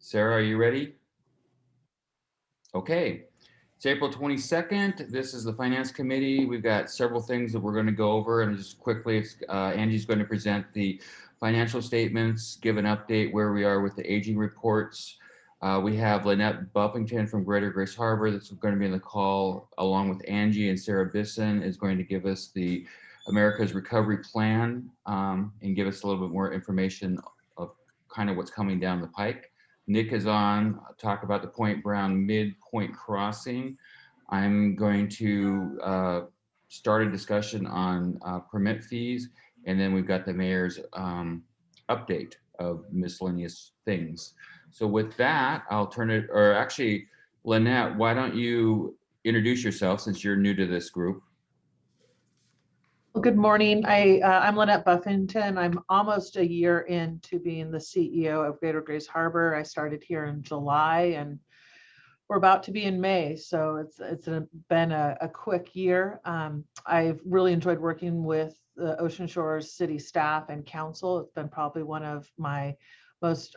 Sarah, are you ready? Okay. It's April 22nd. This is the Finance Committee. We've got several things that we're going to go over, and just quickly, Angie's going to present the financial statements, give an update where we are with the aging reports. We have Lynette Buffington from Greater Grace Harbor that's going to be in the call, along with Angie, and Sarah Bisson is going to give us the America's Recovery Plan and give us a little bit more information of kind of what's coming down the pike. Nick is on, talk about the Point Brown midpoint crossing. I'm going to start a discussion on permit fees, and then we've got the mayor's update of miscellaneous things. So with that, I'll turn it, or actually, Lynette, why don't you introduce yourself since you're new to this group? Well, good morning. I'm Lynette Buffington. I'm almost a year into being the CEO of Greater Grace Harbor. I started here in July and we're about to be in May. So it's been a quick year. I've really enjoyed working with the Ocean Shores City staff and council. It's been probably one of my most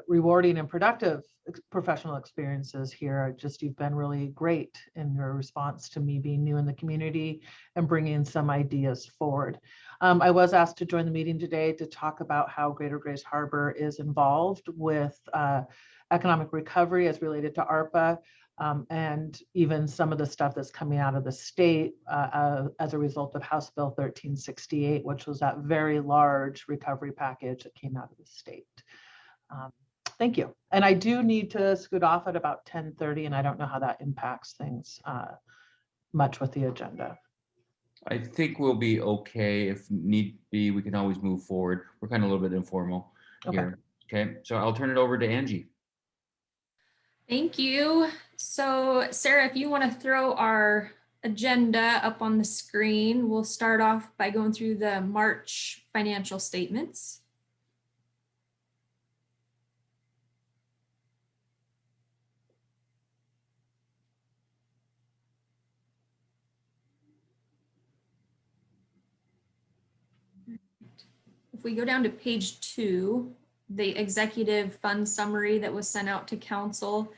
rewarding and productive professional experiences here. You've been really great in your response to me being new in the community and bringing some ideas forward. I was asked to join the meeting today to talk about how Greater Grace Harbor is involved with economic recovery as related to ARPA, and even some of the stuff that's coming out of the state as a result of House Bill 1368, which was that very large recovery package that came out of the state. Thank you. And I do need to scoot off at about 10:30, and I don't know how that impacts things much with the agenda. I think we'll be okay. If need be, we can always move forward. We're kind of a little bit informal here. Okay, so I'll turn it over to Angie. Thank you. So Sarah, if you want to throw our agenda up on the screen, we'll start off by going through the March financial statements. If we go down to page 2, the executive fund summary that was sent out to council,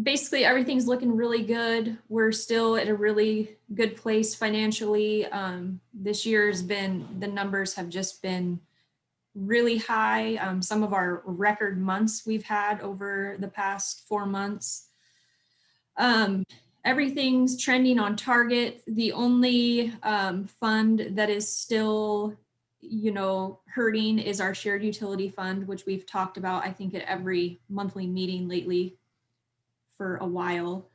basically everything's looking really good. We're still at a really good place financially. This year's been, the numbers have just been really high. Some of our record months we've had over the past 4 months. Everything's trending on target. The only fund that is still, hurting is our shared utility fund, which we've talked about, I think, at every monthly meeting lately for a while.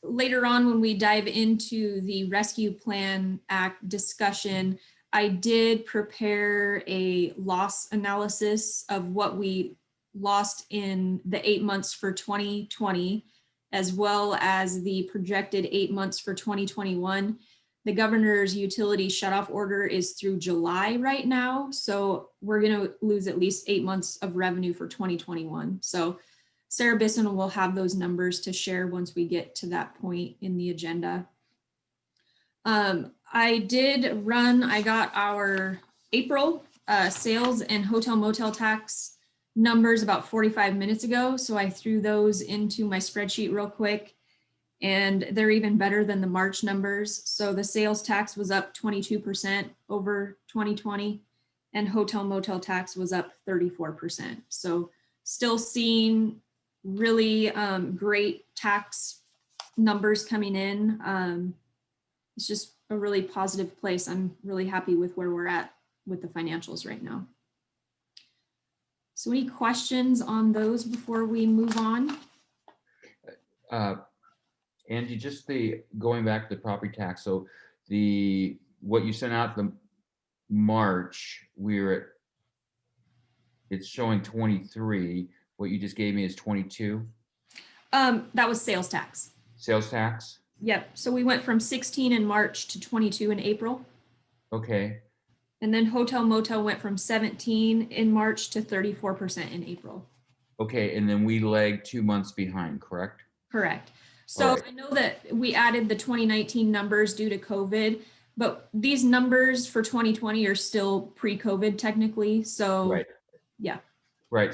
Later on, when we dive into the Rescue Plan Act discussion, I did prepare a loss analysis of what we lost in the 8 months for 2020, as well as the projected 8 months for 2021. The governor's utility shutoff order is through July right now. So we're going to lose at least 8 months of revenue for 2021. So Sarah Bisson will have those numbers to share once we get to that point in the agenda. I got our April sales and hotel motel tax numbers about 45 minutes ago. So I threw those into my spreadsheet real quick, and they're even better than the March numbers. So the sales tax was up 22% over 2020, and hotel motel tax was up 34%. So still seeing really great tax numbers coming in. It's just a really positive place. I'm really happy with where we're at with the financials right now. So any questions on those before we move on? Angie, just going back to the property tax. So what you sent out the March, it's showing 23. What you just gave me is 22. That was sales tax. Sales tax? Yep. So we went from 16 in March to 22 in April. Okay. And then hotel motel went from 17 in March to 34% in April. Okay. And then we lagged 2 months behind, correct? Correct. So right. I know that we added the 2019 numbers due to COVID, but these numbers for 2020 are still pre-COVID technically. So right. Yeah. Right,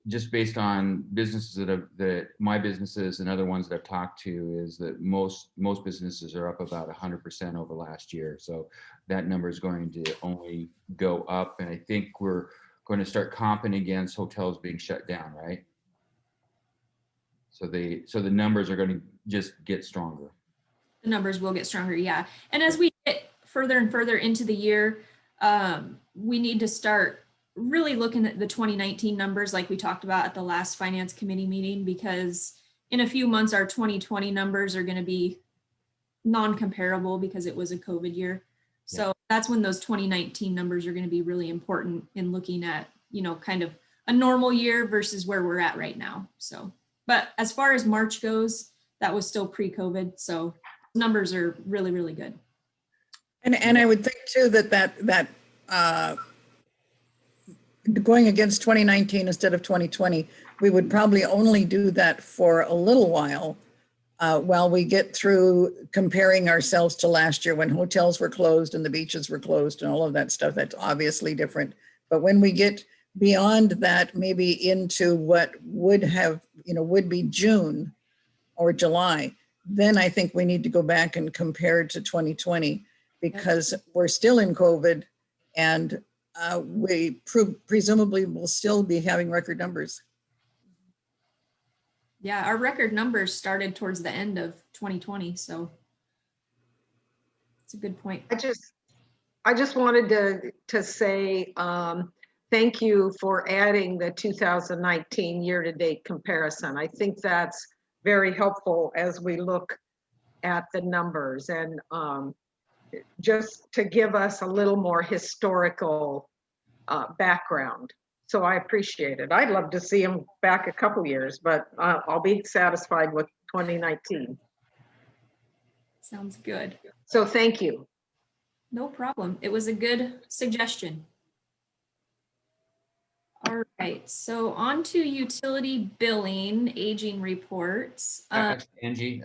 just based on businesses that my businesses and other ones that I've talked to, is that most businesses are up about 100% over last year. So that number is going to only go up. And I think we're going to start comping against hotels being shut down, right? So the numbers are going to just get stronger. The numbers will get stronger, yeah. And as we get further and further into the year, we need to start really looking at the 2019 numbers like we talked about at the last finance committee meeting, because in a few months our 2020 numbers are going to be non-comparable because it was a COVID year. So that's when those 2019 numbers are going to be really important in looking at, you know, kind of a normal year versus where we're at right now. So, but as far as March goes, that was still pre-COVID. So numbers are really, really good. And I would think too that going against 2019 instead of 2020, we would probably only do that for a little while we get through comparing ourselves to last year when hotels were closed and the beaches were closed and all of that stuff. That's obviously different. But when we get beyond that, maybe into what would be June or July, then I think we need to go back and compare to 2020, because we're still in COVID and we presumably will still be having record numbers. Yeah, our record numbers started towards the end of 2020, so it's a good point. I just wanted to say thank you for adding the 2019 year-to-date comparison. I think that's very helpful as we look at the numbers, and just to give us a little more historical background. So I appreciate it. I'd love to see them back a couple years, but I'll be satisfied with 2019. Sounds good. So thank you. No problem. It was a good suggestion. All right, so on to utility billing, aging reports. Actually, Angie,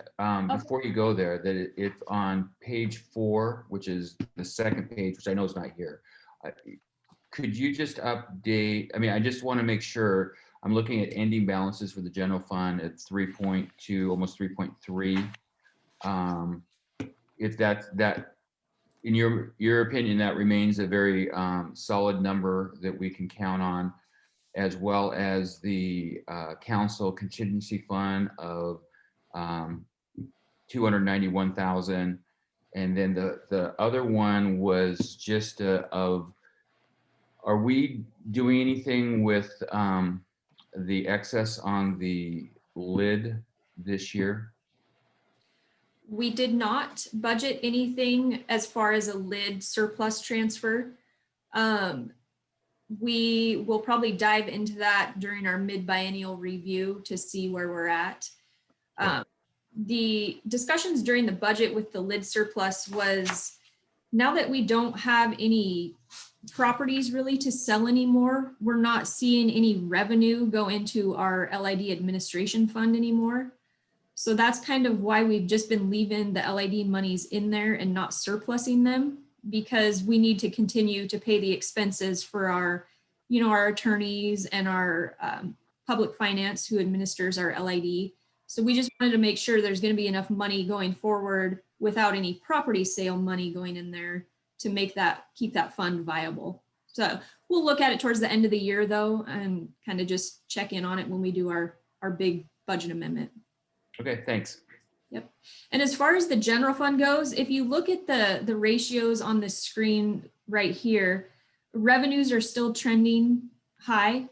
before you go there, that if on page 4, which is the second page, which I know is not here, could you just update? I mean, I just want to make sure I'm looking at ending balances for the general fund at 3.2, almost 3.3. If that, in your opinion, that remains a very solid number that we can count on, as well as the council contingency fund of 291,000. And then the other one was just are we doing anything with the excess on the lid this year? We did not budget anything as far as a lid surplus transfer. We will probably dive into that during our mid-biennial review to see where we're at. The discussions during the budget with the lid surplus was, now that we don't have any properties really to sell anymore, we're not seeing any revenue go into our LID administration fund anymore. So that's kind of why we've just been leaving the LID monies in there and not surplusing them, because we need to continue to pay the expenses for our, you know, our attorneys and our public finance who administers our LID. So we just wanted to make sure there's going to be enough money going forward without any property sale money going in there to make that, keep that fund viable. So we'll look at it towards the end of the year though, and kind of just check in on it when we do our big budget amendment. Okay, thanks. Yep. And as far as the general fund goes, if you look at the ratios on the screen right here, revenues are still trending high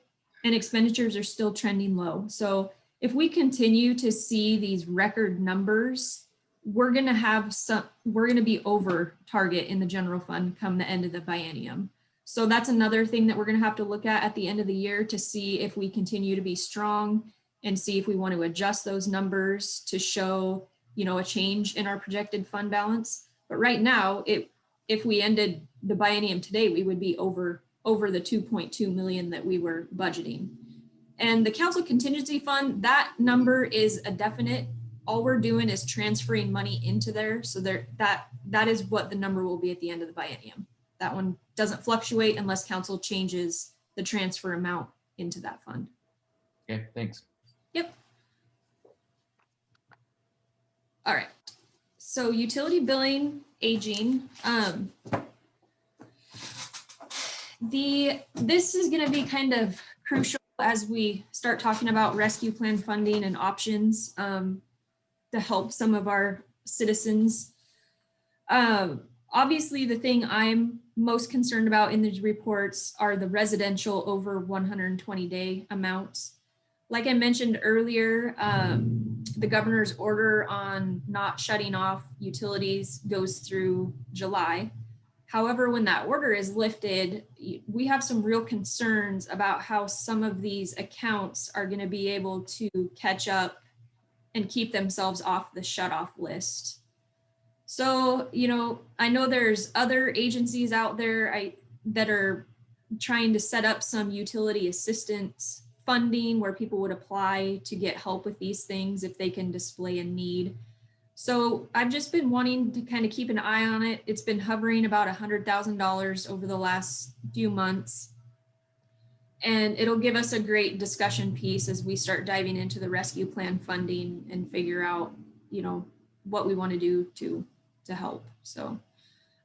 and expenditures are still trending low. So if we continue to see these record numbers, we're going to be over target in the general fund come the end of the biennium. So that's another thing that we're going to have to look at the end of the year to see if we continue to be strong and see if we want to adjust those numbers to show, you know, a change in our projected fund balance. But right now, if we ended the biennium today, we would be over the 2.2 million that we were budgeting. And the council contingency fund, that number is a definite. All we're doing is transferring money into there. So that is what the number will be at the end of the biennium. That one doesn't fluctuate unless council changes the transfer amount into that fund. Okay, thanks. Yep. All right. So utility billing, aging. This is going to be kind of crucial as we start talking about rescue plan funding and options to help some of our citizens. Obviously, the thing I'm most concerned about in these reports are the residential over 120-day amounts. Like I mentioned earlier, the governor's order on not shutting off utilities goes through July. However, when that order is lifted, we have some real concerns about how some of these accounts are going to be able to catch up and keep themselves off the shut-off list. So, I know there's other agencies out there that are trying to set up some utility assistance funding where people would apply to get help with these things if they can display a need. So I've just been wanting to kind of keep an eye on it. It's been hovering about $100,000 over the last few months. And it'll give us a great discussion piece as we start diving into the rescue plan funding and figure out, what we want to do to help. So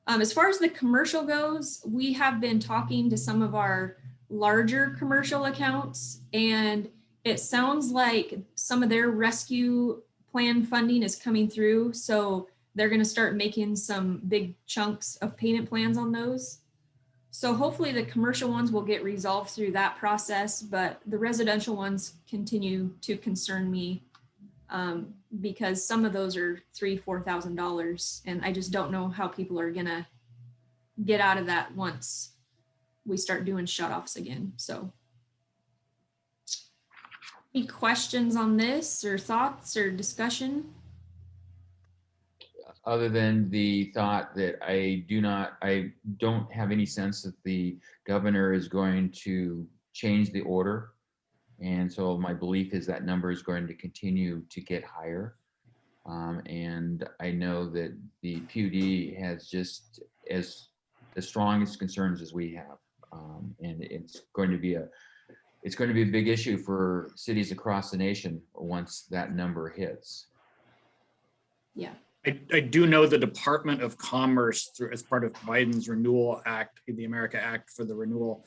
as far as the commercial goes, we have been talking to some of our larger commercial accounts, and it sounds like some of their rescue plan funding is coming through. So they're going to start making some big chunks of payment plans on those. So hopefully the commercial ones will get resolved through that process, but the residential ones continue to concern me because some of those are $3,000-$4,000, and I just don't know how people are going to get out of that once we start doing shutoffs again. So any questions on this or thoughts or discussion? Other than the thought that I don't have any sense that the governor is going to change the order. And so my belief is that number is going to continue to get higher. And I know that the PUD has just as the strongest concerns as we have. And it's going to be a big issue for cities across the nation once that number hits. Yeah. I do know the Department of Commerce, as part of Biden's Renewal Act, the America Act for the renewal,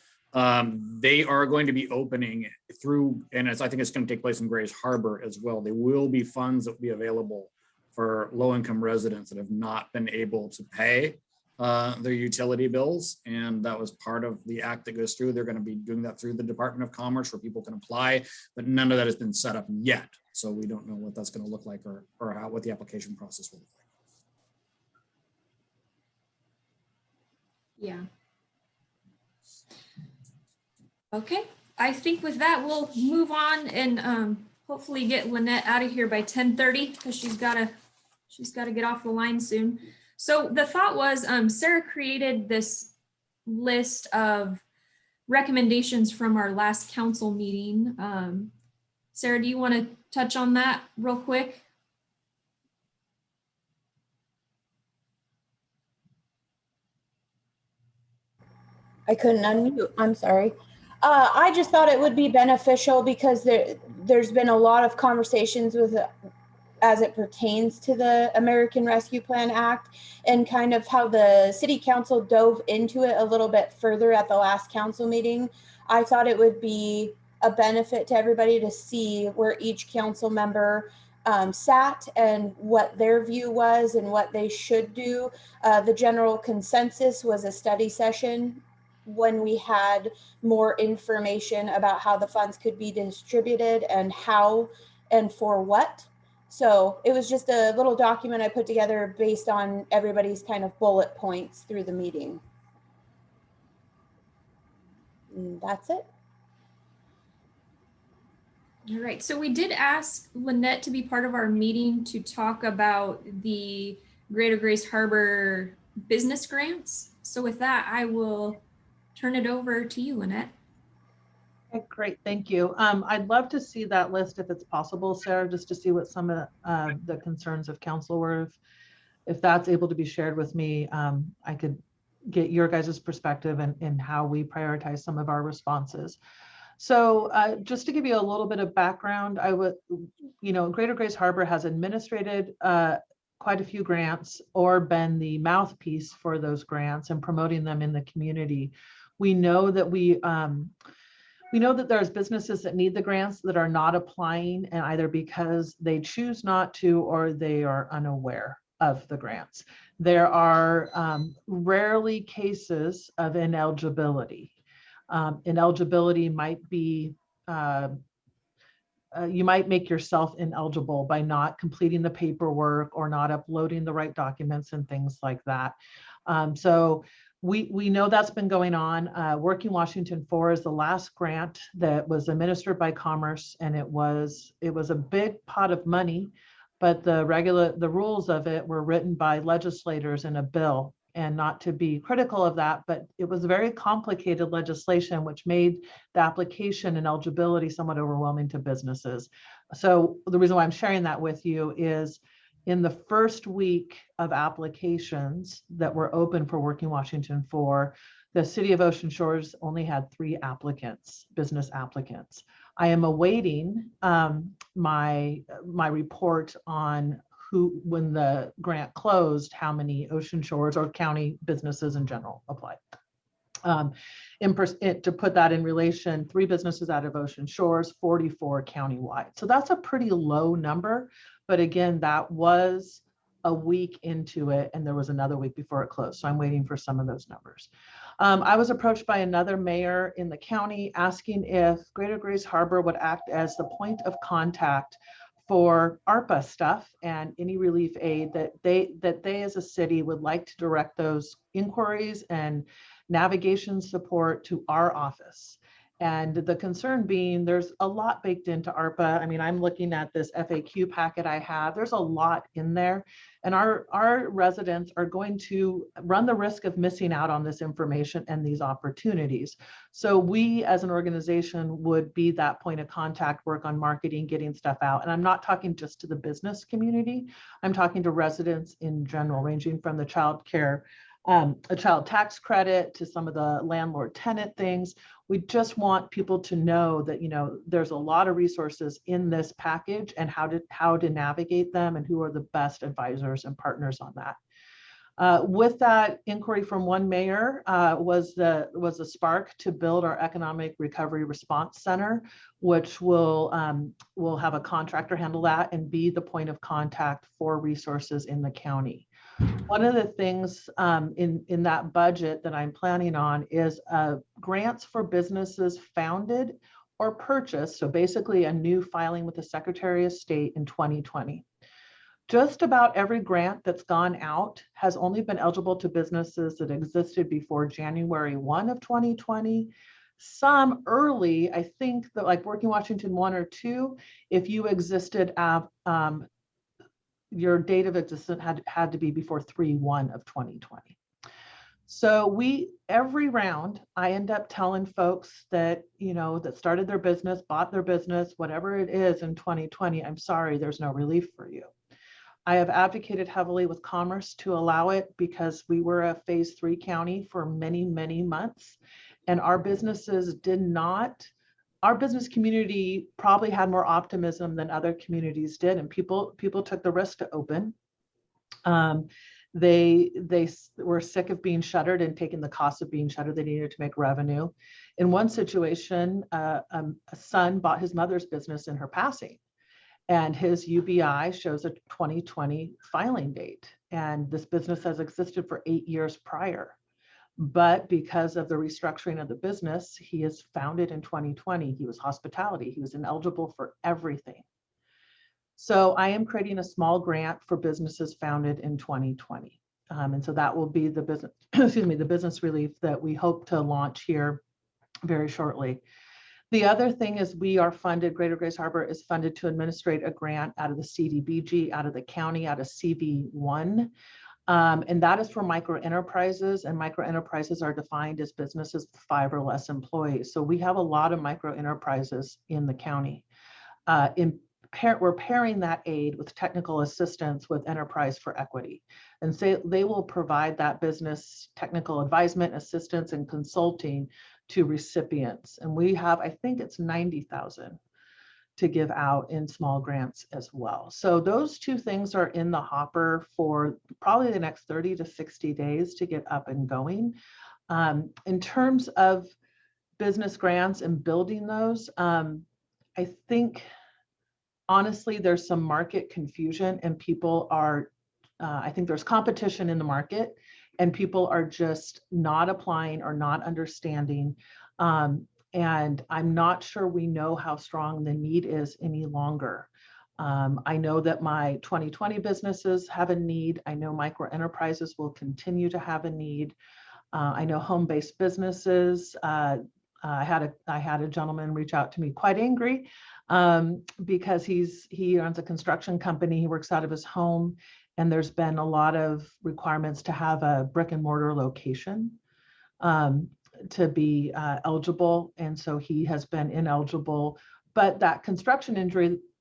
they are going to be opening through, and I think it's going to take place in Grays Harbor as well. There will be funds that will be available for low-income residents that have not been able to pay their utility bills, and that was part of the act that goes through. They're going to be doing that through the Department of Commerce where people can apply, but none of that has been set up yet. So we don't know what that's going to look like or what the application process will look like. Yeah. Okay, I think with that, we'll move on and hopefully get Lynette out of here by 10:30 because she's got to get off the line soon. So the thought was Sarah created this list of recommendations from our last council meeting. Sarah, do you want to touch on that real quick? I couldn't unmute. I'm sorry. I just thought it would be beneficial because there's been a lot of conversations with as it pertains to the American Rescue Plan Act and kind of how the city council dove into it a little bit further at the last council meeting. I thought it would be a benefit to everybody to see where each council member sat and what their view was and what they should do. The general consensus was a study session when we had more information about how the funds could be distributed and how and for what. So it was just a little document I put together based on everybody's kind of bullet points through the meeting. And that's it. All right, so we did ask Lynette to be part of our meeting to talk about the Greater Grays Harbor business grants. So with that, I will turn it over to you, Lynette. Okay, great, thank you. I'd love to see that list if it's possible, Sarah, just to see what some of the concerns of council were. If that's able to be shared with me, I could get your guys' perspective and how we prioritize some of our responses. So just to give you a little bit of background, Greater Grays Harbor has administrated quite a few grants or been the mouthpiece for those grants and promoting them in the community. We know that there's businesses that need the grants that are not applying, and either because they choose not to or they are unaware of the grants. There are rarely cases of ineligibility. Ineligibility might be, you might make yourself ineligible by not completing the paperwork or not uploading the right documents and things like that. So we know that's been going on. Working Washington 4 is the last grant that was administered by Commerce, and it was a big pot of money, but the rules of it were written by legislators in a bill. And not to be critical of that, but it was very complicated legislation, which made the application and eligibility somewhat overwhelming to businesses. So the reason why I'm sharing that with you is in the first week of applications that were open for Working Washington 4, the city of Ocean Shores only had 3 applicants, business applicants. I am awaiting my report on when the grant closed, how many Ocean Shores or county businesses in general applied. To put that in relation, 3 businesses out of Ocean Shores, 44 countywide. So that's a pretty low number. But again, that was a week into it, and there was another week before it closed. So I'm waiting for some of those numbers. I was approached by another mayor in the county asking if Greater Grays Harbor would act as the point of contact for ARPA stuff and any relief aid that they as a city would like to direct those inquiries and navigation support to our office. And the concern being there's a lot baked into ARPA. I mean, I'm looking at this FAQ packet I have. There's a lot in there. And our residents are going to run the risk of missing out on this information and these opportunities. So we as an organization would be that point of contact, work on marketing, getting stuff out. And I'm not talking just to the business community. I'm talking to residents in general, ranging from the child care, a child tax credit to some of the landlord tenant things. We just want people to know that, there's a lot of resources in this package and how to navigate them and who are the best advisors and partners on that. With that inquiry from one mayor was a spark to build our Economic Recovery Response Center, which will have a contractor handle that and be the point of contact for resources in the county. One of the things in that budget that I'm planning on is grants for businesses founded or purchased. So basically a new filing with the Secretary of State in 2020. Just about every grant that's gone out has only been eligible to businesses that existed before January 1 of 2020. Some early, I think that like Working Washington 1 or 2, if you existed your date of existence had to be before 3/1 of 2020. So every round, I end up telling folks that, that started their business, bought their business, whatever it is in 2020, I'm sorry, there's no relief for you. I have advocated heavily with Commerce to allow it because we were a phase 3 county for many, many months, and our businesses our business community probably had more optimism than other communities did, and people took the risk to open. They were sick of being shuttered and taking the cost of being shuttered. They needed to make revenue. In one situation, a son bought his mother's business in her passing, and his UBI shows a 2020 filing date. And this business has existed for 8 years prior. But because of the restructuring of the business, he is founded in 2020. He was hospitality. He was ineligible for everything. So I am creating a small grant for businesses founded in 2020. And so that will be the business, the business relief that we hope to launch here very shortly. The other thing is we are funded, Greater Grays Harbor is funded to administrate a grant out of the CDBG, out of the county, out of CV1. And that is for micro enterprises, and micro enterprises are defined as businesses with 5 or less employees. So we have a lot of micro enterprises in the county. we're pairing that aid with technical assistance with Enterprise for Equity. And so they will provide that business technical advisement, assistance, and consulting to recipients. And we have, I think it's 90,000 to give out in small grants as well. So those two things are in the hopper for probably the next 30 to 60 days to get up and going. In terms of business grants and building those, I think honestly, there's some market confusion and people are, I think there's competition in the market and people are just not applying or not understanding. And I'm not sure we know how strong the need is any longer. I know that my 2020 businesses have a need. I know micro enterprises will continue to have a need. I know home-based businesses. I had a gentleman reach out to me quite angry because he runs a construction company. He works out of his home, and there's been a lot of requirements to have a brick and mortar location to be eligible, and so he has been ineligible. But that construction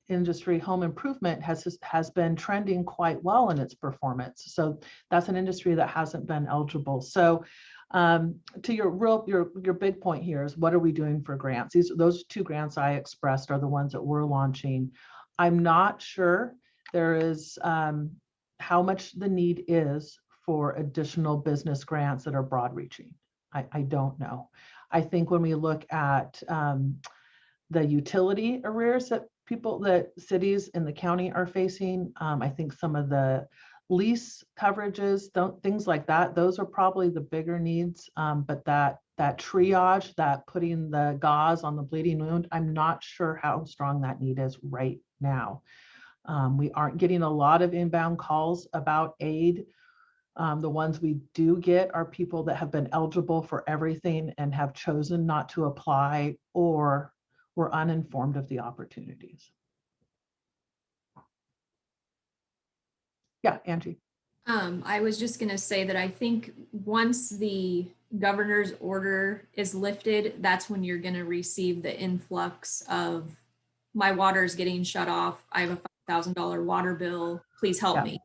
industry home improvement has been trending quite well in its performance. So that's an industry that hasn't been eligible. So to your big point here is, what are we doing for grants? Those two grants I expressed are the ones that we're launching. I'm not sure there is how much the need is for additional business grants that are broad reaching. I don't know. I think when we look at the utility arrears that cities in the county are facing, I think some of the lease coverages, things like that, those are probably the bigger needs. But that triage, that putting the gauze on the bleeding wound, I'm not sure how strong that need is right now. We aren't getting a lot of inbound calls about aid. The ones we do get are people that have been eligible for everything and have chosen not to apply or were uninformed of the opportunities. Yeah, Angie. I was just going to say that I think once the governor's order is lifted, that's when you're going to receive the influx of, my water's getting shut off. I have a $5,000 water bill. Please help me.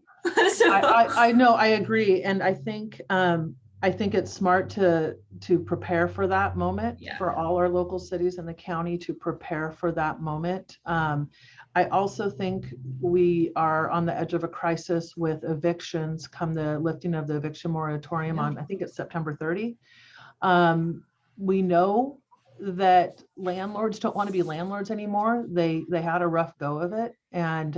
So, I know, I agree. And I think it's smart to prepare for that moment, for all our local cities in the county to prepare for that moment. I also think we are on the edge of a crisis with evictions come the lifting of the eviction moratorium on, I think it's September 30. We know that landlords don't want to be landlords anymore. They had a rough go of it, and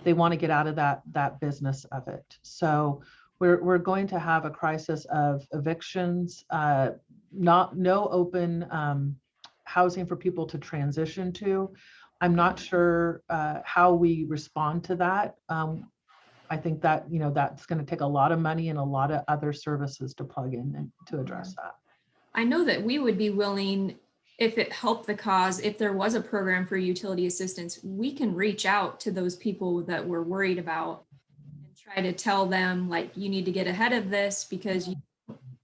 they want to get out of that business of it. So we're going to have a crisis of evictions, no open housing for people to transition to. I'm not sure how we respond to that. I think that, that's going to take a lot of money and a lot of other services to plug in and to address that. I know that we would be willing, if it helped the cause, if there was a program for utility assistance, we can reach out to those people that we're worried about and try to tell them, like, you need to get ahead of this because you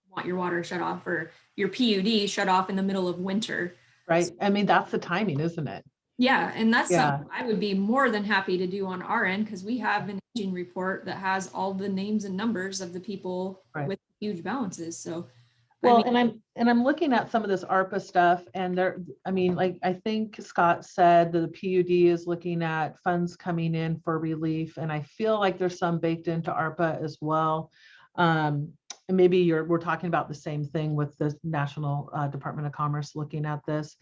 want your water shut off or your PUD shut off in the middle of winter. Right. I mean, that's the timing, isn't it? Yeah. And that's something I would be more than happy to do on our end, because we have an aging report that has all the names and numbers of the people with huge balances. So well, and I'm looking at some of this ARPA stuff, and I think Scott said that the PUD is looking at funds coming in for relief, and I feel like there's some baked into ARPA as well. And maybe we're talking about the same thing with the National Department of Commerce looking at this.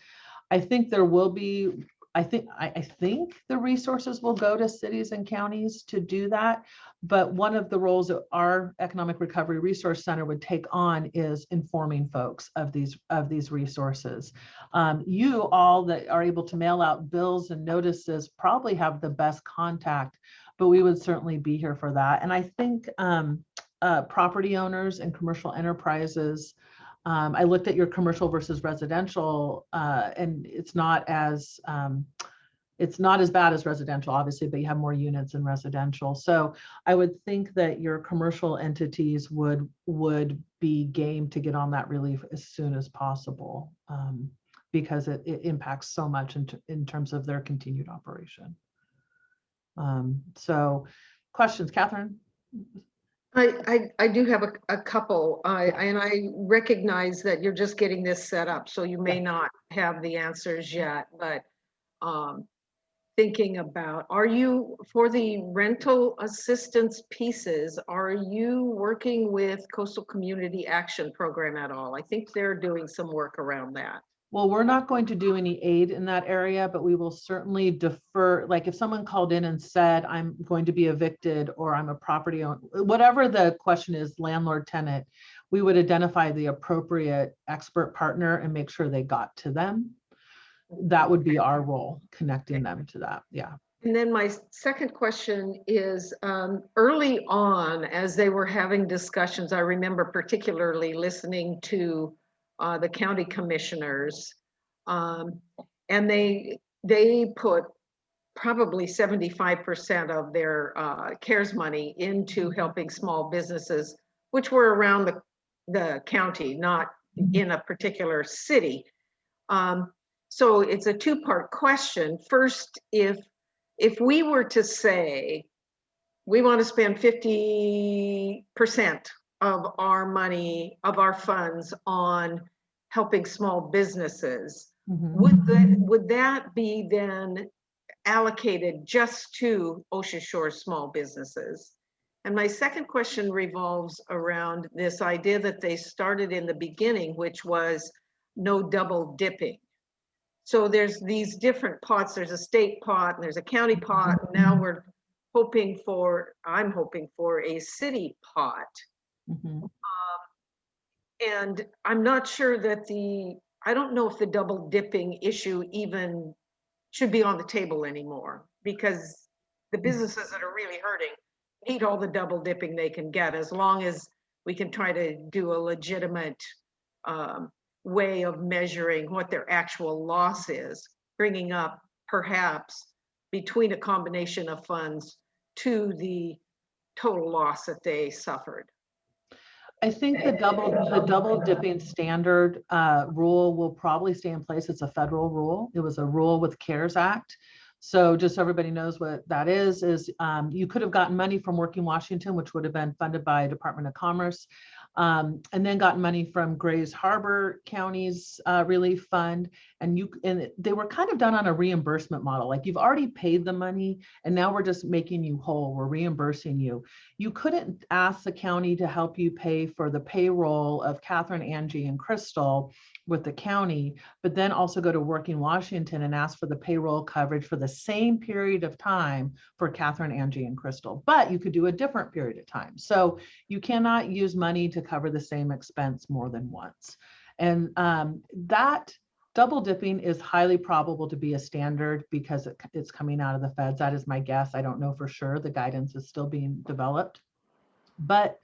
I think there will be, I think the resources will go to cities and counties to do that. But one of the roles that our Economic Recovery Resource Center would take on is informing folks of these resources. You all that are able to mail out bills and notices probably have the best contact, but we would certainly be here for that. And I think property owners and commercial enterprises, I looked at your commercial versus residential, and it's not as bad as residential, obviously, but you have more units in residential. So I would think that your commercial entities would be game to get on that relief as soon as possible, because it impacts so much in terms of their continued operation. So questions, Catherine? I do have a couple, and I recognize that you're just getting this set up, so you may not have the answers yet, but thinking about, are you, for the rental assistance pieces, are you working with Coastal Community Action Program at all? I think they're doing some work around that. Well, we're not going to do any aid in that area, but we will certainly defer, like if someone called in and said, I'm going to be evicted or I'm a property owner, whatever the question is, landlord tenant, we would identify the appropriate expert partner and make sure they got to them. That would be our role, connecting them to that. Yeah. And then my second question is, early on, as they were having discussions, I remember particularly listening to the county commissioners, and they put probably 75% of their CARES money into helping small businesses, which were around the county, not in a particular city. So it's a two-part question. First, if we were to say, we want to spend 50% of our money, of our funds on helping small businesses, would that be then allocated just to Ocean Shore small businesses? And my second question revolves around this idea that they started in the beginning, which was no double dipping. So there's these different pots. There's a state pot and there's a county pot. And now I'm hoping for a city pot. And I'm not sure that I don't know if the double dipping issue even should be on the table anymore, because the businesses that are really hurting need all the double dipping they can get, as long as we can try to do a legitimate way of measuring what their actual loss is, bringing up perhaps between a combination of funds to the total loss that they suffered. I think the double dipping standard rule will probably stay in place. It's a federal rule. It was a rule with CARES Act. So just so everybody knows what that is you could have gotten money from Working Washington, which would have been funded by Department of Commerce, and then gotten money from Grays Harbor County's relief fund. And they were kind of done on a reimbursement model. Like, you've already paid the money and now we're just making you whole. We're reimbursing you. You couldn't ask the county to help you pay for the payroll of Catherine, Angie, and Crystal with the county, but then also go to Working Washington and ask for the payroll coverage for the same period of time for Catherine, Angie, and Crystal. But you could do a different period of time. So you cannot use money to cover the same expense more than once. And that double dipping is highly probable to be a standard because it's coming out of the feds. That is my guess. I don't know for sure. The guidance is still being developed. But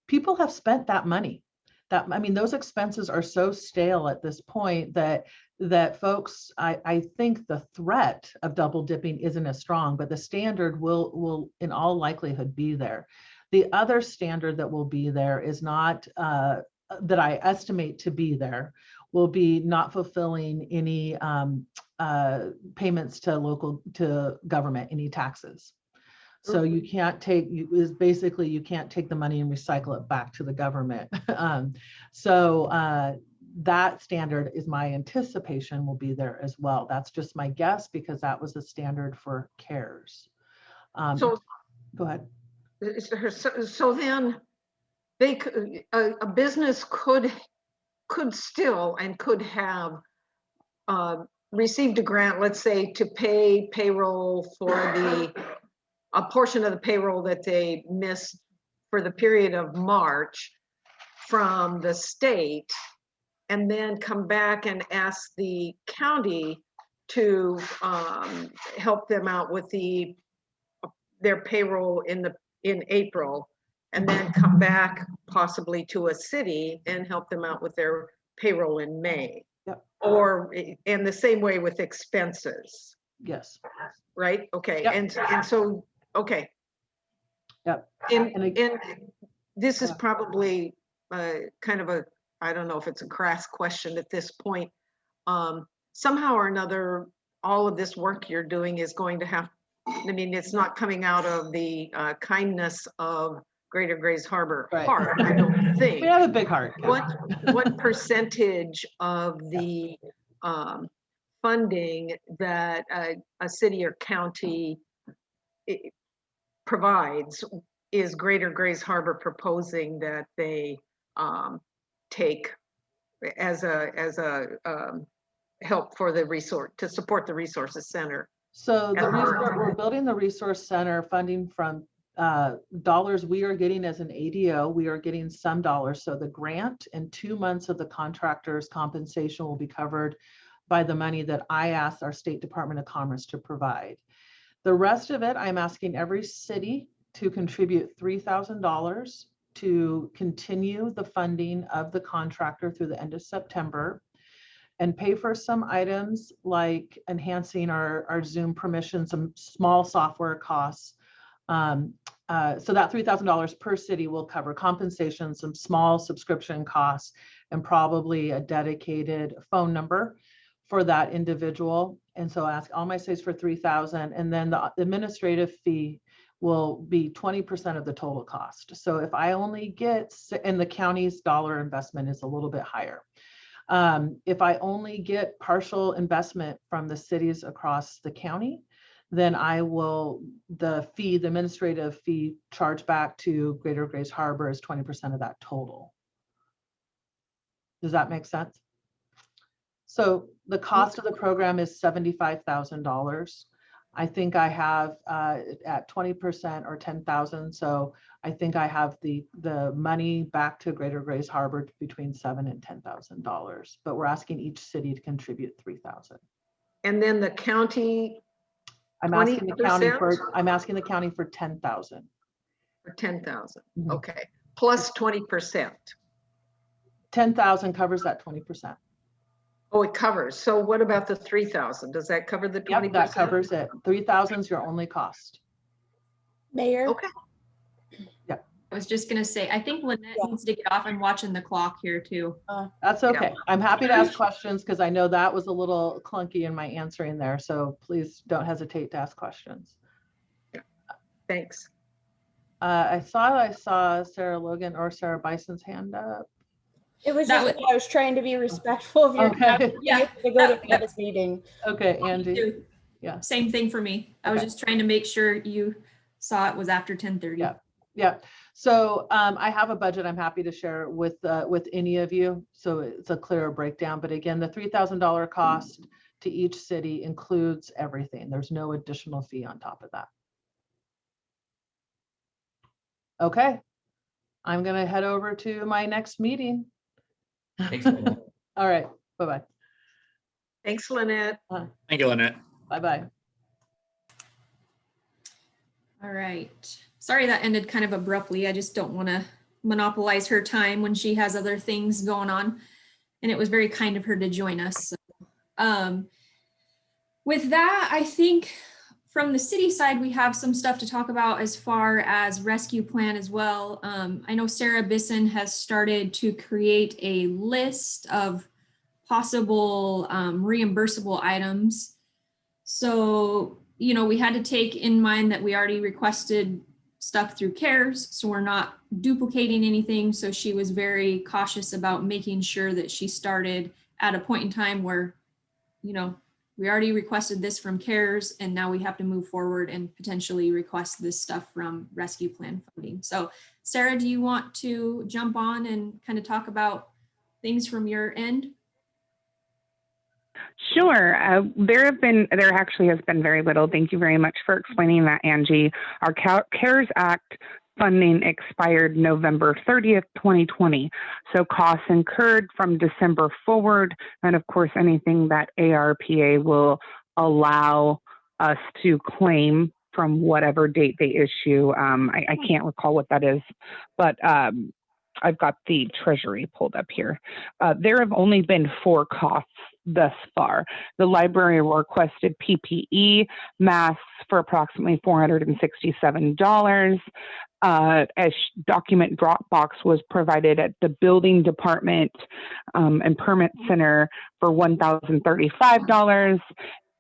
people have spent that money. Those expenses are so stale at this point that folks, I think the threat of double dipping isn't as strong, but the standard will in all likelihood be there. The other standard that will be there is not, that I estimate to be there, will be not fulfilling any payments to government, any taxes. So you can't you can't take the money and recycle it back to the government. That standard is my anticipation will be there as well. That's just my guess because that was the standard for CARES. So go ahead. So then a business could still and could have received a grant, let's say, to pay payroll for a portion of the payroll that they missed for the period of March from the state, and then come back and ask the county to help them out with their payroll in April, and then come back possibly to a city and help them out with their payroll in May. Yep. Or in the same way with expenses. Yes. Right? Okay. Yep. And so, okay. Yep. And this is probably kind of I don't know if it's a crass question at this point. Somehow or another, all of this work you're doing is going to have I mean, it's not coming out of the kindness of Greater Grays Harbor Right. heart, I don't think. We have a big heart. What percentage of the funding that a city or county provides is Greater Grays Harbor proposing that they take as a help for the resource, to support the resources center? So At heart. we're building the resource center funding from dollars we are getting as an ADO. We are getting some dollars. So the grant and 2 months of the contractor's compensation will be covered by the money that I asked our State Department of Commerce to provide. The rest of it, I'm asking every city to contribute $3,000 to continue the funding of the contractor through the end of September and pay for some items like enhancing our Zoom permissions, some small software costs. So that $3,000 per city will cover compensation, some small subscription costs, and probably a dedicated phone number for that individual. And so ask all my cities for $3,000, and then the administrative fee will be 20% of the total cost. So if I only get, and the county's dollar investment is a little bit higher. If I only get partial investment from the cities across the county, then I will, the administrative fee charged back to Greater Grays Harbor is 20% of that total. Does that make sense? So the cost of the program is $75,000. I think I have at 20% or 10,000. So I think I have the money back to Greater Grays Harbor between $7,000 and $10,000. But we're asking each city to contribute $3,000. And then the county I'm asking the county 20%? for $10,000. for 10,000, Mhm. okay, plus 20%. 10,000 covers that 20%. Oh, it covers. So what about the 3,000? Does that cover the 20%? Yep, that covers it. 3,000 is your only cost. Mayor? Okay. I was just gonna say, I think Lynette Yeah. needs to get off. I'm watching the clock here too. That's okay. I'm happy to ask questions because I know that was a little clunky in my answering there. So please don't hesitate to ask questions. Thanks. I saw Sarah Logan or Sarah Bison's hand up. It was That just, I was trying to be respectful of your Okay. time. Yeah, To go to yeah. this meeting. Okay, Angie. Too. Yeah. Same thing for me. I was Okay. just trying to make sure you saw it was after 10:30. Yeah. Yeah. So I have a budget I'm happy to share with any of you. So it's a clearer breakdown. But again, the $3,000 cost to each city includes everything. There's no additional fee on top of that. Okay. I'm going to head over to my next meeting. Thanks. All right. Bye-bye. Thanks, Lynette. Thank you, Lynette. Bye-bye. All right. Sorry that ended kind of abruptly. I just don't want to monopolize her time when she has other things going on. And it was very kind of her to join us. So, with that, I think from the city side, we have some stuff to talk about as far as rescue plan as well. I know Sarah Bisson has started to create a list of possible reimbursable items. So, you know, we had to take in mind that we already requested stuff through CARES, so we're not duplicating anything. So she was very cautious about making sure that she started at a point in time where, you know, we already requested this from CARES and now we have to move forward and potentially request this stuff from rescue plan funding. So Sarah, do you want to jump on and kind of talk about things from your end? Sure. There actually has been very little. Thank you very much for explaining that, Angie. Our CARES Act funding expired November 30th, 2020. So costs incurred from December forward, and of course, anything that ARPA will allow us to claim from whatever date they issue. I can't recall what that is, but I've got the treasury pulled up here. There have only been 4 costs thus far. The library requested PPE masks for approximately $467. A document Dropbox was provided at the building department and permit center for $1,035.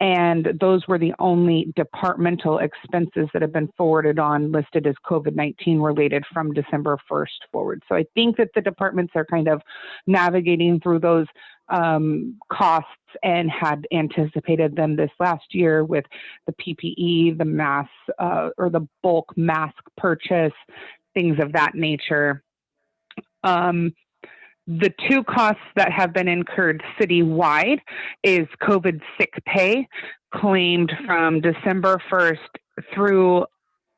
And those were the only departmental expenses that have been forwarded on listed as COVID-19 related from December 1st forward. So I think that the departments are kind of navigating through those costs and had anticipated them this last year with the PPE, the mass or the bulk mask purchase, things of that nature. The two costs that have been incurred citywide is COVID sick pay claimed from December 1st through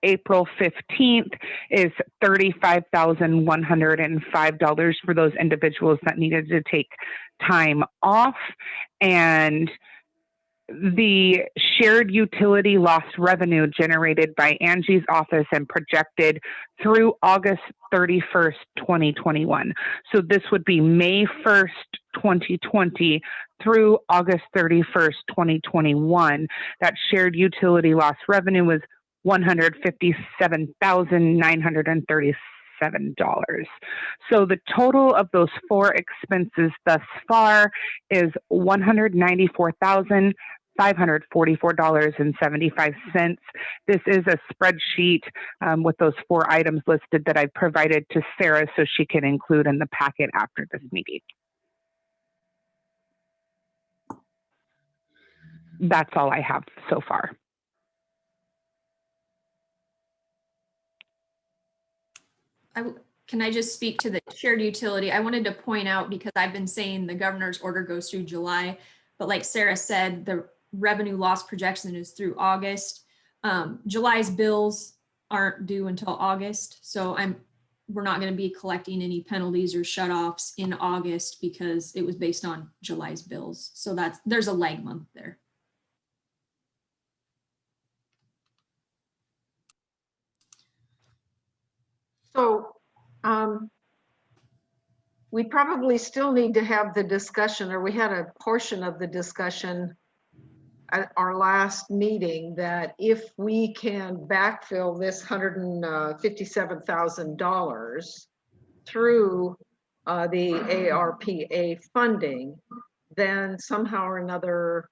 April 15th is $35,105 for those individuals that needed to take time off. And the shared utility lost revenue generated by Angie's office and projected through August 31st, 2021. So this would be May 1st, 2020 through August 31st, 2021. That shared utility loss revenue was $157,937. So the total of those four expenses thus far is $194,544.75. This is a spreadsheet with those four items listed that I provided to Sarah so she can include in the packet after this meeting. That's all I have so far. Can I just speak to the shared utility? I wanted to point out, because I've been saying the governor's order goes through July, but like Sarah said, the revenue loss projection is through August. July's bills aren't due until August, so we're not going to be collecting any penalties or shutoffs in August because it was based on July's bills. So there's a lag month there. So we probably still need to have the discussion, or we had a portion of the discussion at our last meeting, that if we can backfill this $157,000 through the ARPA funding, then somehow or another,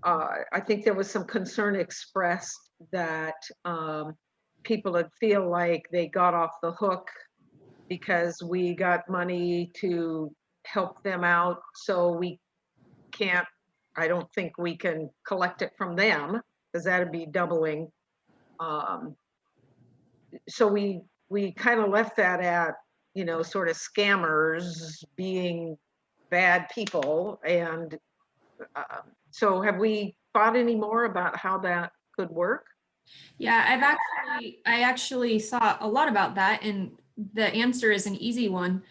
I think there was some concern expressed that people would feel like they got off the hook because we got money to help them out. So we can't, I don't think we can collect it from them, because that'd be doubling. So we kind of left that at, you know, sort of scammers being bad people. And so have we thought any more about how that could work? Yeah, I actually thought a lot about that, and the answer is an easy one.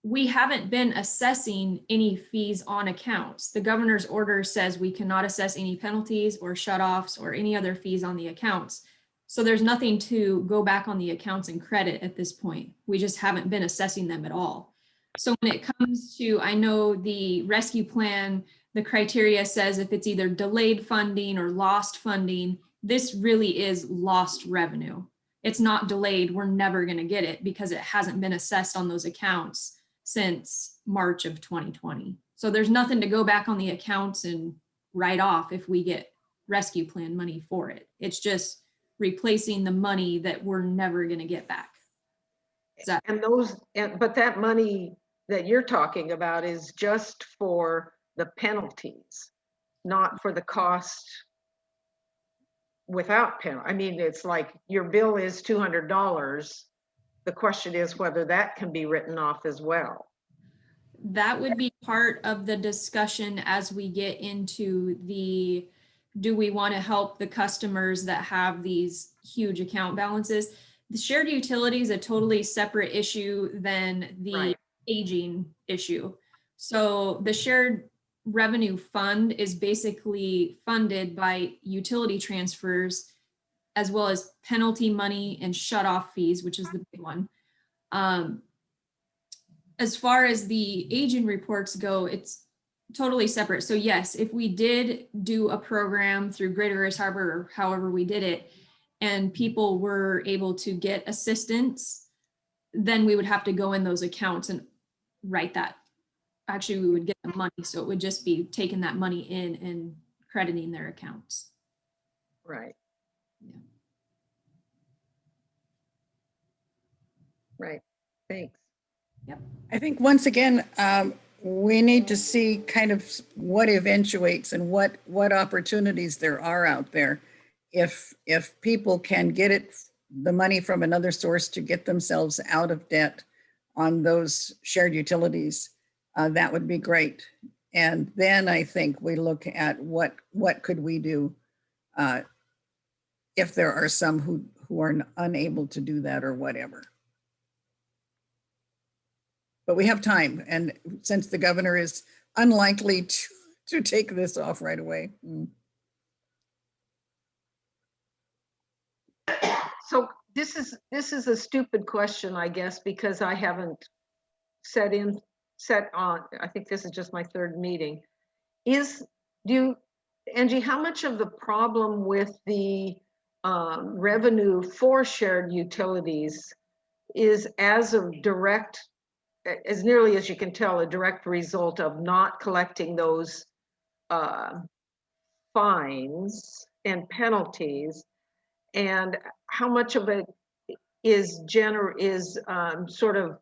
We haven't been assessing any fees on accounts. The governor's order says we cannot assess any penalties or shutoffs or any other fees on the accounts. So there's nothing to go back on the accounts and credit at this point. We just haven't been assessing them at all. So when it comes to, I know the rescue plan, the criteria says if it's either delayed funding or lost funding, this really is lost revenue. It's not delayed. We're never going to get it because it hasn't been assessed on those accounts since March of 2020. So there's nothing to go back on the accounts and write off if we get rescue plan money for it. It's just replacing the money that we're never going to get back. But that money that you're talking about is just for the penalties, not for the cost without penalty. I mean, it's like your bill is $200. The question is whether that can be written off as well. That would be part of the discussion as we get into the, do we want to help the customers that have these huge account balances? The shared utility is a totally separate issue than the aging issue. So the shared revenue fund is basically funded by utility transfers, as well as penalty money and shut-off fees, which is the big one. As far as the aging reports go, it's totally separate. So yes, if we did do a program through Greater Grays Harbor or however we did it, and people were able to get assistance, then we would have to go in those accounts and write that. Actually, we would get the money. So it would just be taking that money in and crediting their accounts. Right. Yeah. Right. Thanks. I think once again, we need to see kind of what eventuates and what opportunities there are out there. If people can get the money from another source to get themselves out of debt on those shared utilities, that would be great. And then I think we look at what could we do if there are some who are unable to do that or whatever. But we have time, and since the governor is unlikely to take this off right away. So this is a stupid question, I guess, because I haven't set on, I think this is just my third meeting. Angie, how much of the problem with the revenue for shared utilities is as nearly as you can tell, a direct result of not collecting those fines and penalties, and how much of it is sort of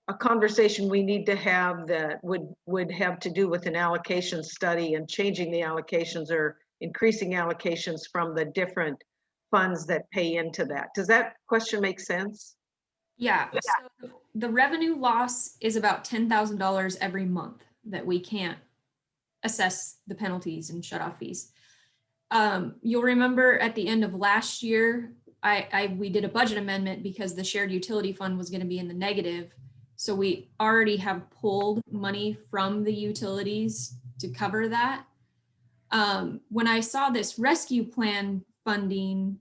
a conversation we need to have that would have to do with an allocation study and changing the allocations or increasing allocations from the different funds that pay into that? Does that question make sense? Yeah, so the revenue loss is about $10,000 every month that we can't assess the penalties and shut off fees. You'll remember at the end of last year, we did a budget amendment because the shared utility fund was going to be in the negative. So we already have pulled money from the utilities to cover that. When I saw this rescue plan funding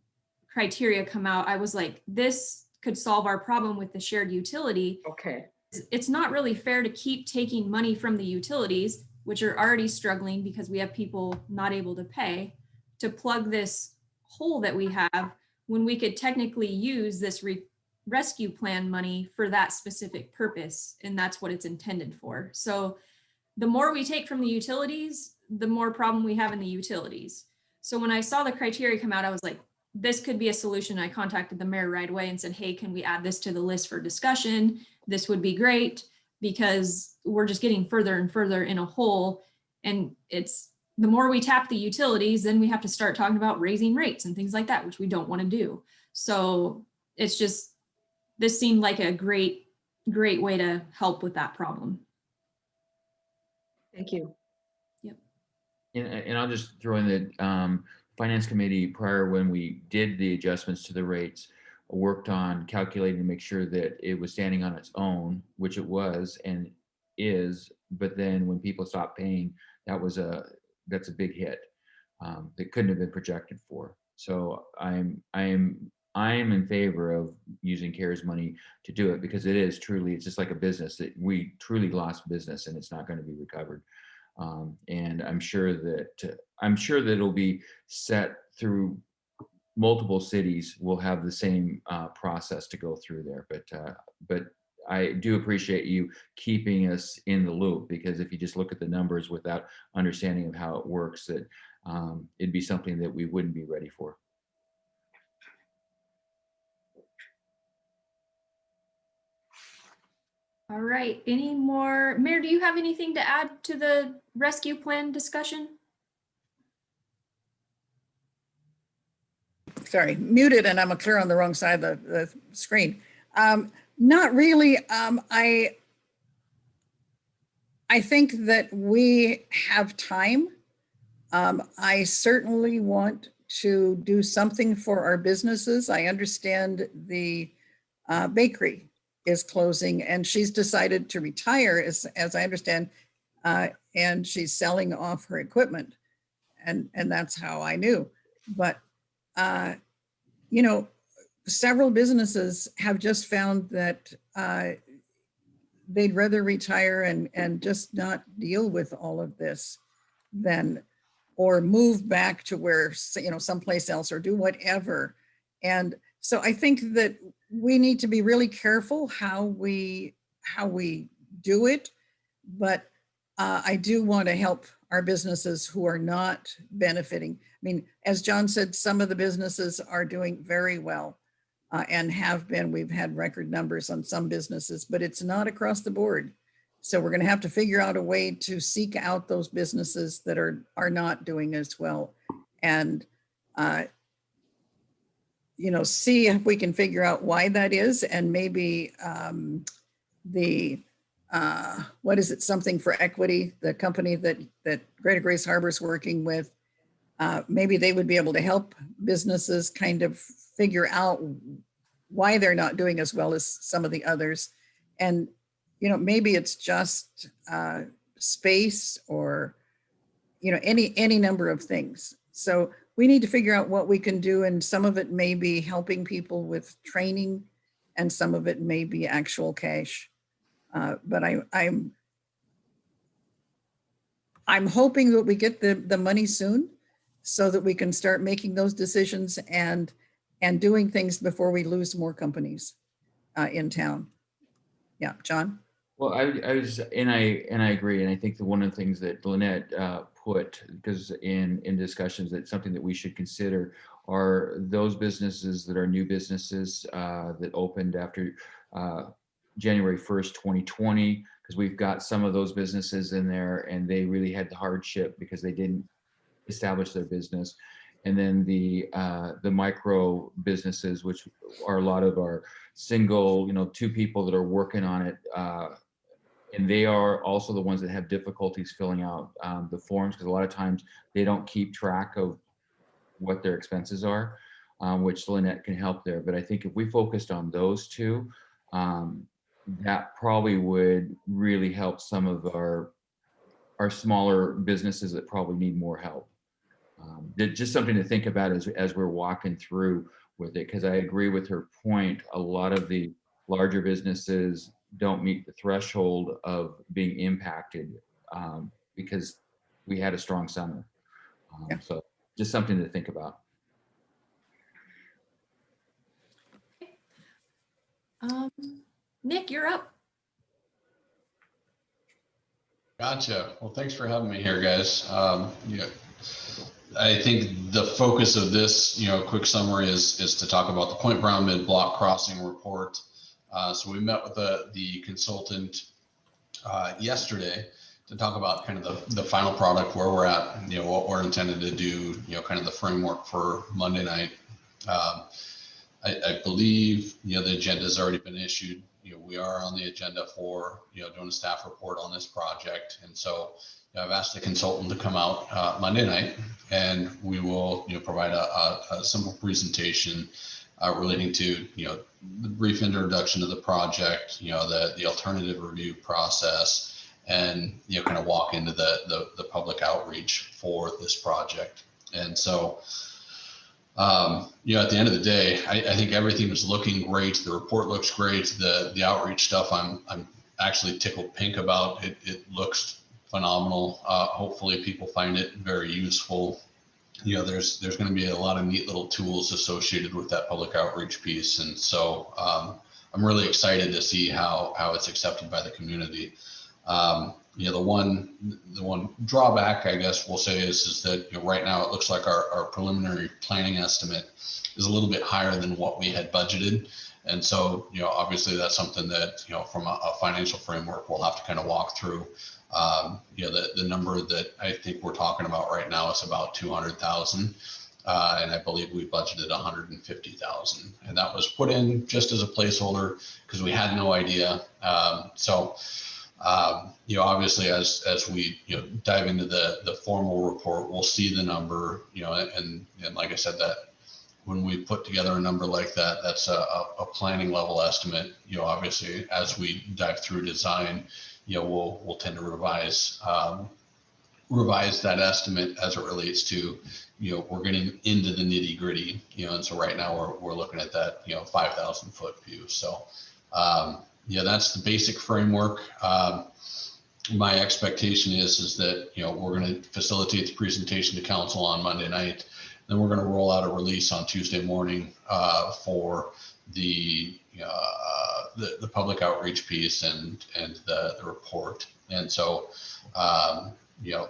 criteria come out, I was like, this could solve our problem with the shared utility. Okay. It's not really fair to keep taking money from the utilities, which are already struggling because we have people not able to pay, to plug this hole that we have when we could technically use this rescue plan money for that specific purpose. And that's what it's intended for. So the more we take from the utilities, the more problem we have in the utilities. So when I saw the criteria come out, I was like, this could be a solution. I contacted the mayor right away and said, hey, can we add this to the list for discussion? This would be great because we're just getting further and further in a hole. And it's the more we tap the utilities, then we have to start talking about raising rates and things like that, which we don't want to do. So it's just, this seemed like a great way to help with that problem. Thank you. Yep. And I'll just throw in that Finance Committee, prior when we did the adjustments to the rates, worked on calculating to make sure that it was standing on its own, which it was and is. But then when people stopped paying, that's a big hit that couldn't have been projected for. So I'm in favor of using CARES money to do it, because it's just like a business that we truly lost business and it's not going to be recovered. And I'm sure that it'll be set through multiple cities will have the same process to go through there. But I do appreciate you keeping us in the loop, because if you just look at the numbers without understanding of how it works, that it'd be something that we wouldn't be ready for. All right, any more? Mayor, do you have anything to add to the rescue plan discussion? Sorry, muted, and I'm clear on the wrong side of the screen. Not really. I think that we have time. I certainly want to do something for our businesses. I understand the bakery is closing, and she's decided to retire, as I understand, and she's selling off her equipment, and that's how I knew. But several businesses have just found that they'd rather retire and just not deal with all of this or move back to where, someplace else, or do whatever. And so I think that we need to be really careful how we do it, but I do want to help are businesses who are not benefiting. I mean, as John said, some of the businesses are doing very well and have been. We've had record numbers on some businesses, but it's not across the board. So we're going to have to figure out a way to seek out those businesses that are not doing as well, and see if we can figure out why that is, and maybe what is it, Something for Equity, the company that Greater Grace Harbor is working with, maybe they would be able to help businesses kind of figure out why they're not doing as well as some of the others. And, maybe it's just space or, any number of things. So we need to figure out what we can do. And some of it may be helping people with training, and some of it may be actual cash. But I'm hoping that we get the money soon so that we can start making those decisions and doing things before we lose more companies in town. Yeah, John? Well, I agree. And I think that one of the things that Lynette put, because in discussions, that something that we should consider are those businesses that are new businesses that opened after January 1st, 2020, because we've got some of those businesses in there and they really had the hardship because they didn't establish their business. And then the micro businesses, which are a lot of our single, 2 people that are working on it. And they are also the ones that have difficulties filling out the forms, because a lot of times they don't keep track of what their expenses are, which Lynette can help there. But I think if we focused on those 2, that probably would really help some of our smaller businesses that probably need more help. Just something to think about as we're walking through with it, because I agree with her point. A lot of the larger businesses don't meet the threshold of being impacted because we had a strong summer. So just something to think about. Nick, you're up. Gotcha. Well, thanks for having me here, guys. I think the focus of this, quick summary is to talk about the Point Brown Mid Block Crossing report. So we met with the consultant yesterday to talk about kind of the final product, where we're at, what we're intended to do, kind of the framework for Monday night. I believe, the agenda has already been issued. We are on the agenda for, doing a staff report on this project. And so I've asked the consultant to come out Monday night, and we will, provide a simple presentation relating to, the brief introduction of the project, the alternative review process, and, kind of walk into the public outreach for this project. And so, at the end of the day, I think everything is looking great. The report looks great. The outreach stuff, I'm actually tickled pink about. It looks phenomenal. Hopefully people find it very useful. There's going to be a lot of neat little tools associated with that public outreach piece. And so I'm really excited to see how it's accepted by the community. The one drawback, I guess we'll say, is that right now it looks like our preliminary planning estimate is a little bit higher than what we had budgeted. And so, obviously that's something that, from a financial framework, we'll have to kind of walk through. The number that I think we're talking about right now is about 200,000. And I believe we budgeted 150,000, and that was put in just as a placeholder because we had no idea. Obviously as we, dive into the formal report, we'll see the number, and like I said, that when we put together a number like that, that's a planning level estimate. Obviously as we dive through design, we'll tend to revise that estimate as it relates to, we're getting into the nitty gritty, and so right now we're looking at that, 5,000 foot view. So, that's the basic framework. My expectation is that, we're going to facilitate the presentation to council on Monday night. Then we're going to roll out a release on Tuesday morning for the public outreach piece and the report. And so,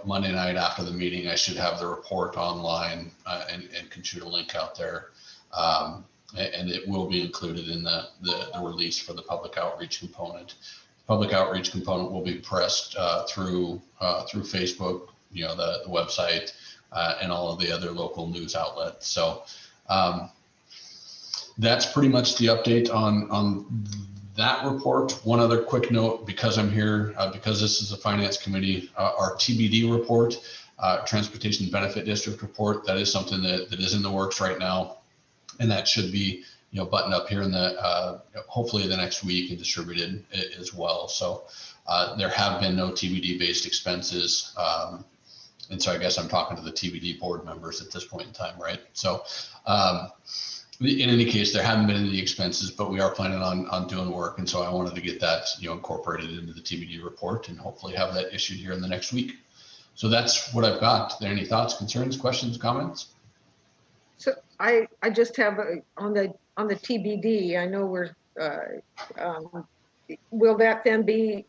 Monday night after the meeting, I should have the report online and can shoot a link out there. And it will be included in the release for the public outreach component. Public outreach component will be pressed through Facebook, the website, and all of the other local news outlets. So that's pretty much the update on that report. One other quick note, because I'm here, because this is a finance committee, our TBD report, Transportation Benefit District report, that is something that is in the works right now. And that should be, buttoned up here in the, hopefully the next week and distributed as well. So there have been no TBD based expenses. And so I guess I'm talking to the TBD board members at this point in time, right? So in any case, there haven't been any expenses, but we are planning on doing work. And so I wanted to get that, incorporated into the TBD report and hopefully have that issued here in the next week. So that's what I've got. Are there any thoughts, concerns, questions, comments? So I just have on the TBD, I know we're, will that then be,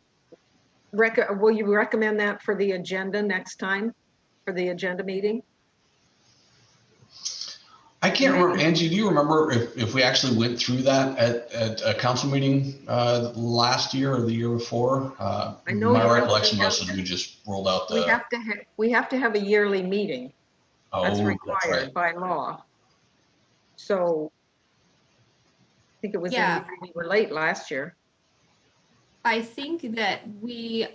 will you recommend that for the agenda next time, for the agenda meeting? I can't remember, Angie, do you remember if we actually went through that at a council meeting last year or the year before? I know my recollection was that we just rolled out the. We have to have a yearly meeting. That's Oh, required by law. So I think it was, Yeah. we were late last year. I think that we,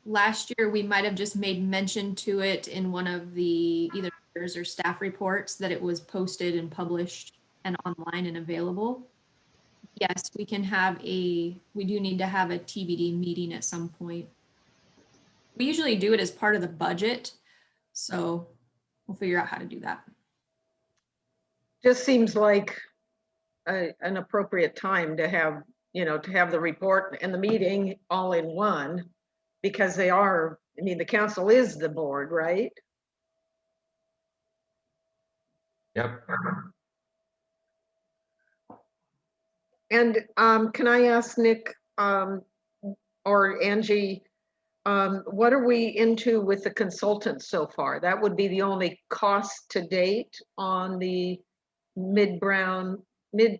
last year, we might have just made mention to it in one of the either or staff reports that it was posted and published and online and available. Yes, we can have we do need to have a TBD meeting at some point. We usually do it as part of the budget, so we'll figure out how to do that. Just seems like an appropriate time to have, to have the report and the meeting all in one, because they are, the council is the board, right? Yep. And can I ask Nick or Angie, what are we into with the consultants so far? That would be the only cost to date on the the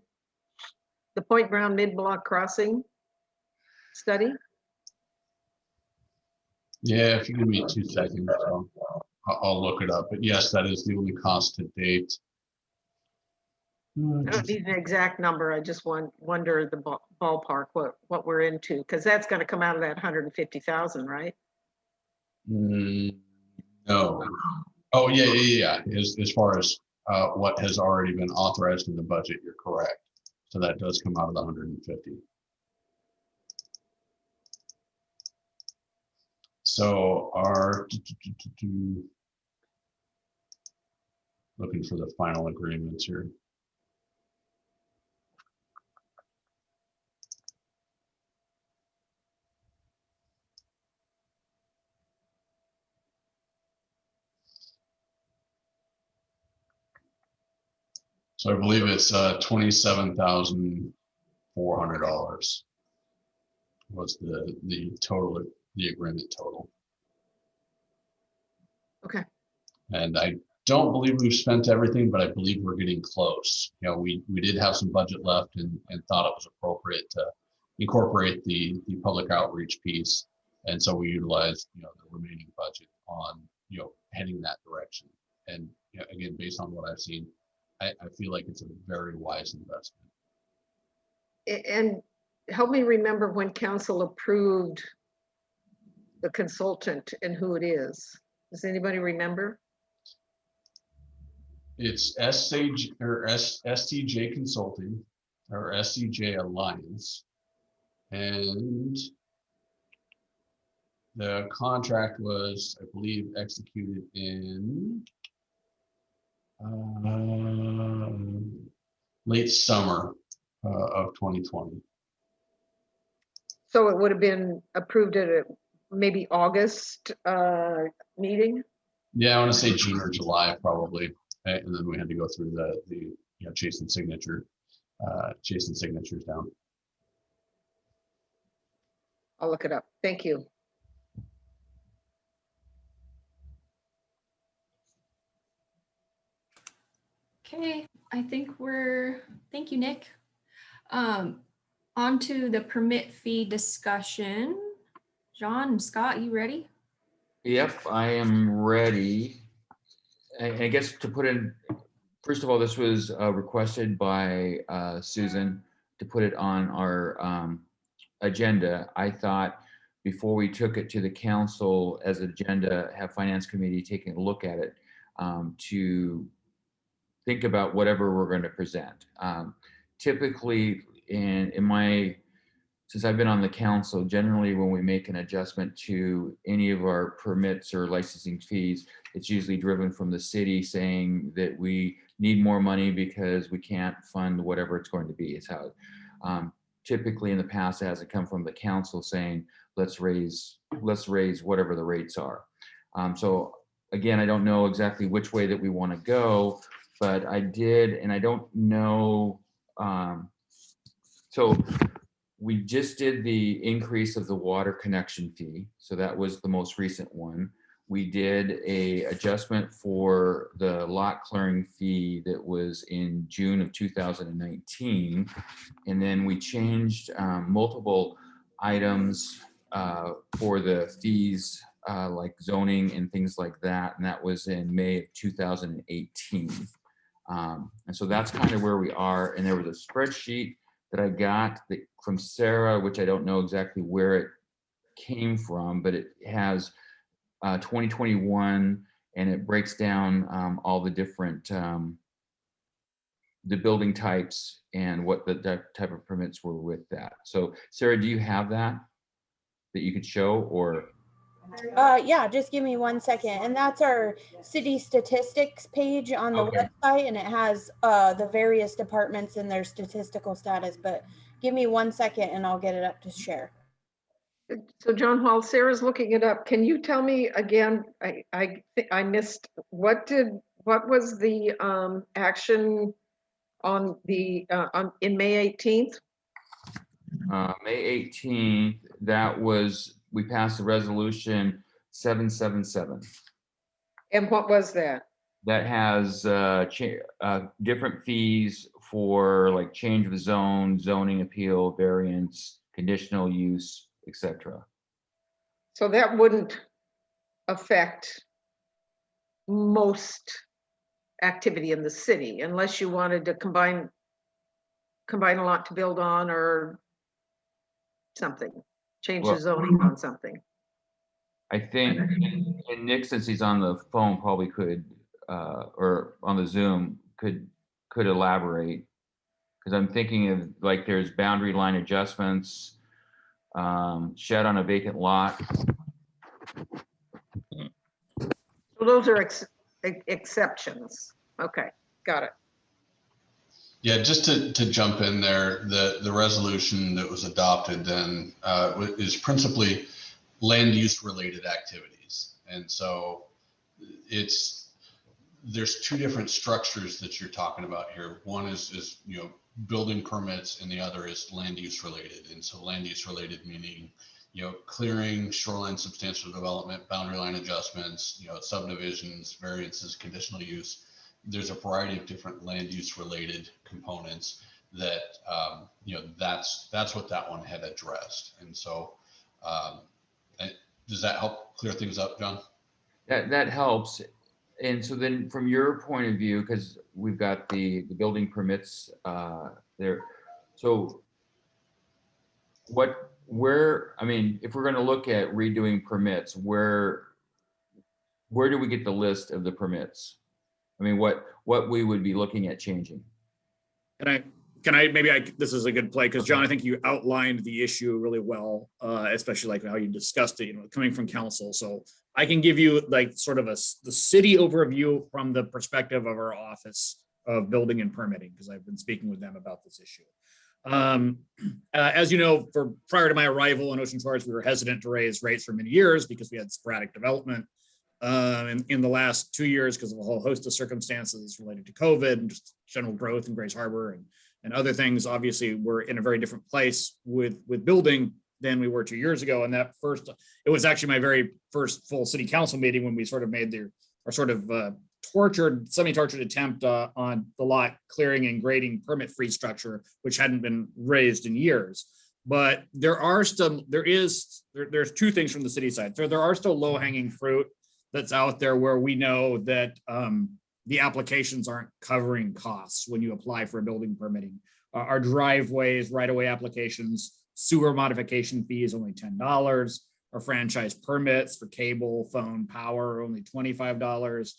Point Brown mid-block crossing study? Yeah, if you give me 2 seconds, I'll look it up. But yes, that is the only cost to date. I don't need an exact number. I just wonder the ballpark, what we're into, because that's going to come out of that 150,000, right? No. Oh, yeah. As far as what has already been authorized in the budget, you're correct. So that does come out of the 150. So our looking for the final agreements here. So I believe it's $27,400 was the total, the agreement total. Okay. And I don't believe we've spent everything, but I believe we're getting close. We did have some budget left and thought it was appropriate to incorporate the public outreach piece. And so we utilized, the remaining budget on, heading that direction. And again, based on what I've seen, I feel like it's a very wise investment. And help me remember when council approved the consultant and who it is. Does anybody remember? It's SCJ Consulting or SCJ Alliance. And the contract was, I believe, executed in late summer of 2020. So it would have been approved at a maybe August meeting? Yeah, I want to say June or July probably. And then we had to go through the chasing signatures down. I'll look it up. Thank you. Okay, I think thank you, Nick. On to the permit fee discussion. John and Scott, you ready? Yep, I am ready. I guess to put in, first of all, this was requested by Susan to put it on our agenda. I thought before we took it to the council as agenda, have finance committee taking a look at it to think about whatever we're going to present. Typically, since I've been on the council, generally when we make an adjustment to any of our permits or licensing fees, it's usually driven from the city saying that we need more money because we can't fund whatever it's going to be. It's how typically in the past it hasn't come from the council saying, let's raise whatever the rates are. So again, I don't know exactly which way that we want to go, but I did, and I don't know. So we just did the increase of the water connection fee. So that was the most recent one. We did a adjustment for the lot clearing fee that was in June of 2019. And then we changed multiple items for the fees like zoning and things like that. And that was in May of 2018. And so that's kind of where we are. And there was a spreadsheet that I got from Sarah, which I don't know exactly where it came from, but it has 2021, and it breaks down all the different the building types and what the type of permits were with that. So Sarah, do you have that you could show, or? Yeah, just give me 1 second. And that's our city statistics page on the Okay. website, and it has the various departments and their statistical status. But give me 1 second and I'll get it up to share. So John, while Sarah's looking it up, can you tell me again, I missed, what was the action on the, in May 18th? May 18th, we passed the resolution 777. And what was that? That has different fees for like change of zone, zoning appeal, variance, conditional use, etc. So that wouldn't affect most activity in the city unless you wanted to combine a lot to build on or something, change the zoning on something. I think, and Nick, since he's on the phone, probably could, or on the Zoom, could elaborate. Because I'm thinking of like there's boundary line adjustments, shed on a vacant lot. So those are exceptions. Okay, got it. Yeah, just to jump in there, the resolution that was adopted then is principally land use related activities. And so there's two different structures that you're talking about here. One is building permits, and the other is land use related. And so land use related meaning clearing, shoreline substantial development, boundary line adjustments, subdivisions, variances, conditional use. There's a variety of different land use related components that that's what that one had addressed. And so does that help clear things up, John? That helps. And so then from your point of view, because we've got the building permits there. So if we're going to look at redoing permits, where do we get the list of the permits? I mean, what we would be looking at changing? This is a good play, because John, I think you outlined the issue really well, especially like how you discussed it, coming from council. So I can give you like sort of the city overview from the perspective of our office of building and permitting, because I've been speaking with them about this issue. As you know, prior to my arrival in Ocean Shores, we were hesitant to raise rates for many years because we had sporadic development. In the last 2 years, because of a whole host of circumstances related to COVID and just general growth in Grays Harbor and other things, obviously we're in a very different place with building than we were 2 years ago. And it was actually my very first full city council meeting when we sort of made our sort of semi-tortured attempt on the lot clearing and grading permit-free structure, which hadn't been raised in years. But there's two things from the city side. There are still low-hanging fruit that's out there where we know that the applications aren't covering costs when you apply for building permitting. Our driveways, right-of-way applications, sewer modification fees only $10. Our franchise permits for cable, phone, power are only $25.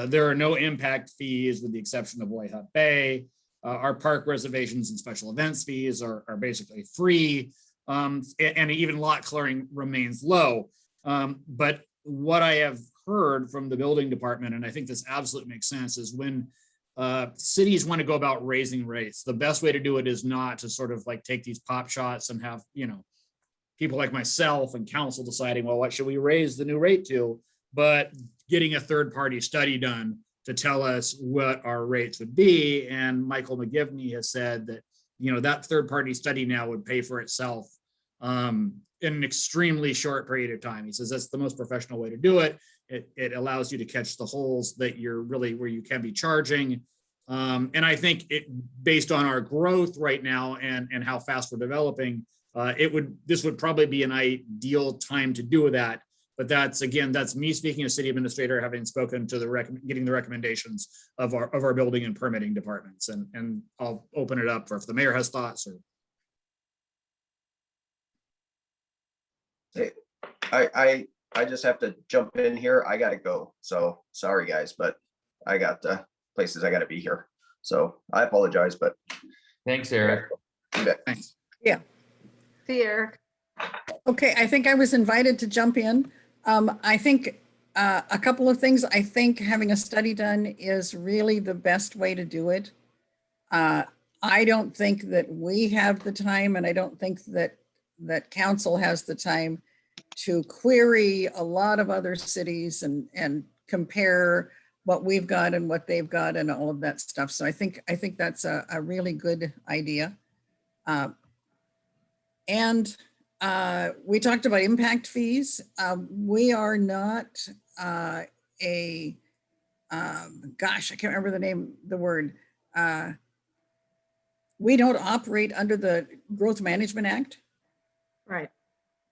There are no impact fees with the exception of White Bay. Our park reservations and special events fees are basically free, and even lot clearing remains low. But what I have heard from the building department, and I think this absolutely makes sense, is when cities want to go about raising rates, the best way to do it is not to sort of like take these pop shots and have, people like myself and council deciding, well, what should we raise the new rate to? But getting a third-party study done to tell us what our rates would be. And Michael McGivney has said that, that third-party study now would pay for itself in an extremely short period of time. He says that's the most professional way to do it. It allows you to catch the holes that you're really where you can be charging. And I think based on our growth right now and how fast we're developing, this would probably be an ideal time to do that. But that's me speaking as city administrator, having spoken to getting the recommendations of our building and permitting departments. And I'll open it up for if the mayor has thoughts or. Hey, I just have to jump in here. I gotta go. So sorry guys, but I got places I gotta be here. So I apologize, but. Thanks, Eric. Thanks. Yeah. See you, Eric. Okay, I think I was invited to jump in. I think a couple of things. I think having a study done is really the best way to do it. I don't think that we have the time, and I don't think that council has the time to query a lot of other cities and compare what we've got and what they've got and all of that stuff. So I think that's a really good idea. And we talked about impact fees. We are not gosh, I can't remember the word. We don't operate under the Growth Management Act. Right.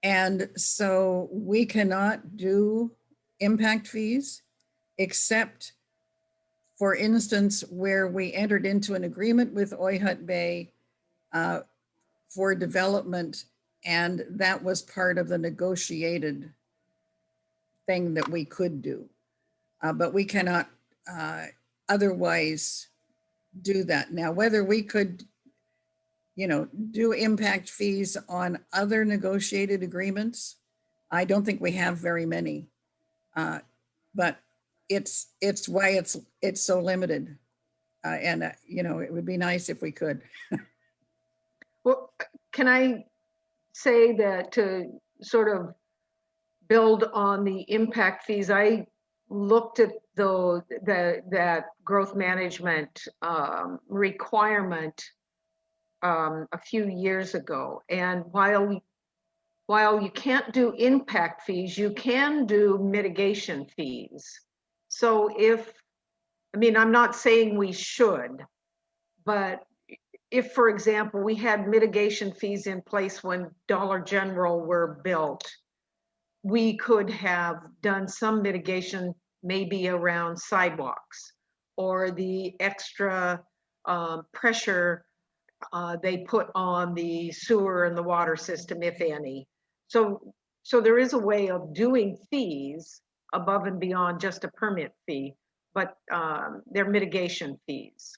And so we cannot do impact fees except, for instance, where we entered into an agreement with Oyhut Bay for development, and that was part of the negotiated thing that we could do. But we cannot otherwise do that. Now, whether we could do impact fees on other negotiated agreements, I don't think we have very many, but it's why it's so limited. And it would be nice if we could. Well, can I say that to sort of build on the impact fees, I looked at that growth management requirement a few years ago. And while you can't do impact fees, you can do mitigation fees. So I'm not saying we should, but if, for example, we had mitigation fees in place when Dollar General were built, we could have done some mitigation maybe around sidewalks or the extra pressure they put on the sewer and the water system, if any. So there is a way of doing fees above and beyond just a permit fee, but they're mitigation fees.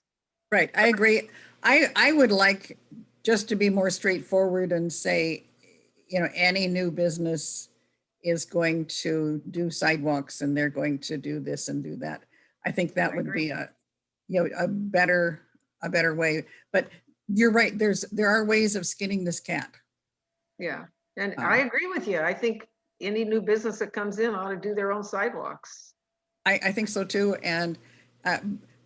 Right, I agree. I would like just to be more straightforward and say, any new business is going to do sidewalks and they're going to do this and do that. I think that would be a better way. But you're right. There are ways of skinning this cat. Yeah, and I agree with you. I think any new business that comes in ought to do their own sidewalks. I think so too. And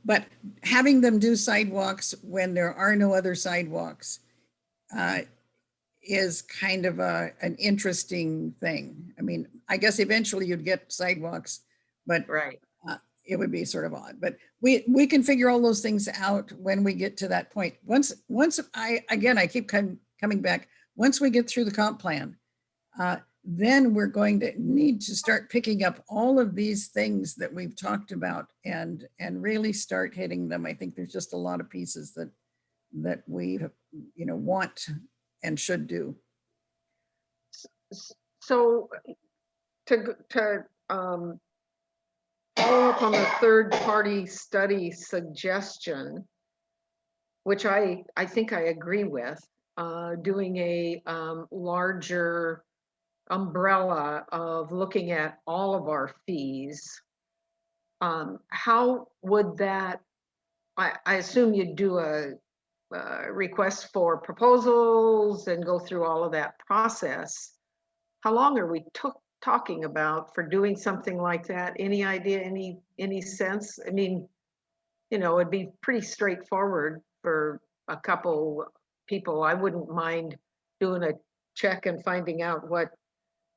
but having them do sidewalks when there are no other sidewalks is kind of an interesting thing. I mean, I guess eventually you'd get sidewalks, but right. it would be sort of odd, but we can figure all those things out when we get to that point. Once I keep coming back, once we get through the comp plan, then we're going to need to start picking up all of these things that we've talked about and really start hitting them. I think there's just a lot of pieces that we, want and should do. So to follow up on the third-party study suggestion, which I think I agree with, doing a larger umbrella of looking at all of our fees. How would that, I assume you'd do a request for proposals and go through all of that process. How long are we talking about for doing something like that? Any idea, any sense? I mean, it'd be pretty straightforward for a couple people. I wouldn't mind doing a check and finding out what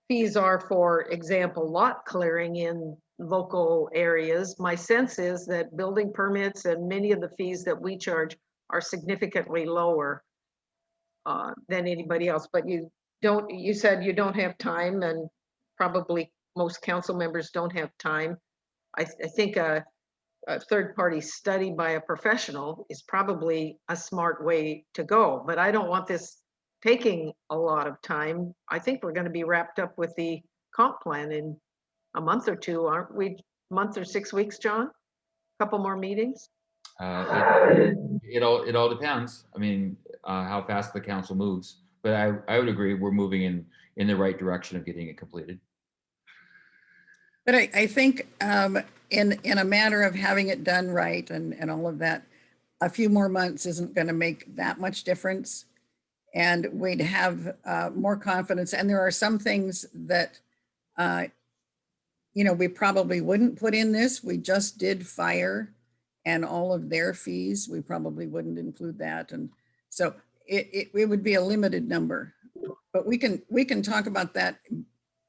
fees are, for example, lot clearing in local areas. My sense is that building permits and many of the fees that we charge are significantly lower than anybody else. But you said you don't have time, and probably most council members don't have time. I think a third-party study by a professional is probably a smart way to go, but I don't want this taking a lot of time. I think we're going to be wrapped up with the comp plan in a month or two, aren't we? Month or 6 weeks, John? A couple more meetings? It all depends. I mean, how fast the council moves, but I would agree we're moving in the right direction of getting it completed. But I think in a matter of having it done right and all of that, a few more months isn't going to make that much difference. And we'd have more confidence. And there are some things that, we probably wouldn't put in this. We just did fire and all of their fees. We probably wouldn't include that. And so it would be a limited number. But we can talk about that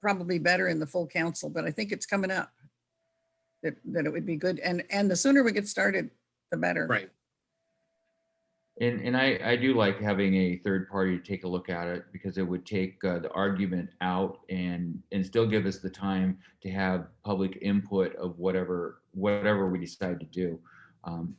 probably better in the full council, but I think it's coming up that it would be good. And the sooner we get started, the better. Right. And I do like having a third party to take a look at it, because it would take the argument out and still give us the time to have public input of whatever we decide to do.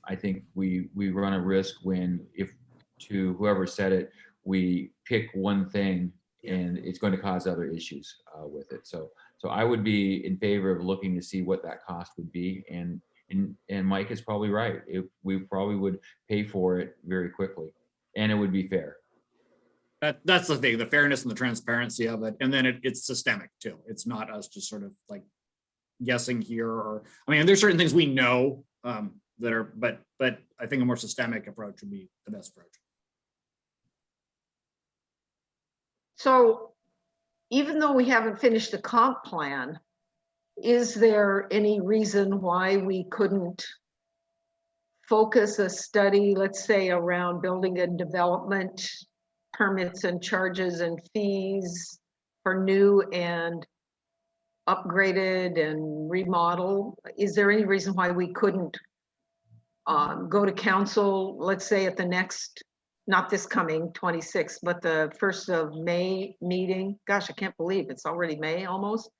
I think we run a risk when, if to whoever said it, we pick one thing and it's going to cause other issues with it. So I would be in favor of looking to see what that cost would be. And Mike is probably right. We probably would pay for it very quickly, and it would be fair. That's the thing, the fairness and the transparency of it. And then it's systemic too. It's not us just sort of like guessing here, or, I mean, there's certain things we know that are, but I think a more systemic approach would be the best approach. So even though we haven't finished the comp plan, is there any reason why we couldn't focus a study, let's say, around building and development permits and charges and fees for new and upgraded and remodel? Is there any reason why we couldn't go to council, let's say at the next, not this coming 26th, but the 1st of May meeting? Gosh, I can't believe it's already May almost.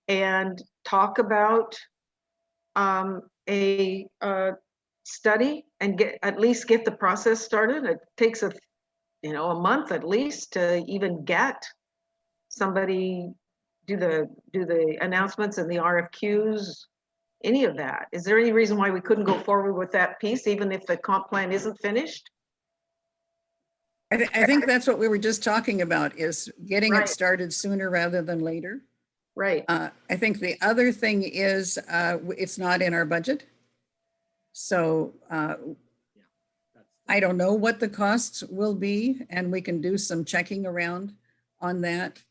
And talk about a study and at least get the process started. It takes a month at least to even get somebody do the announcements and the RFQs, any of that. Is there any reason why we couldn't go forward with that piece, even if the comp plan isn't finished? I think that's what we were just talking about, is getting Right. it started sooner rather than later. Right. I think the other thing is it's not in our budget. So I don't know what the costs will be, and we can do some checking around on that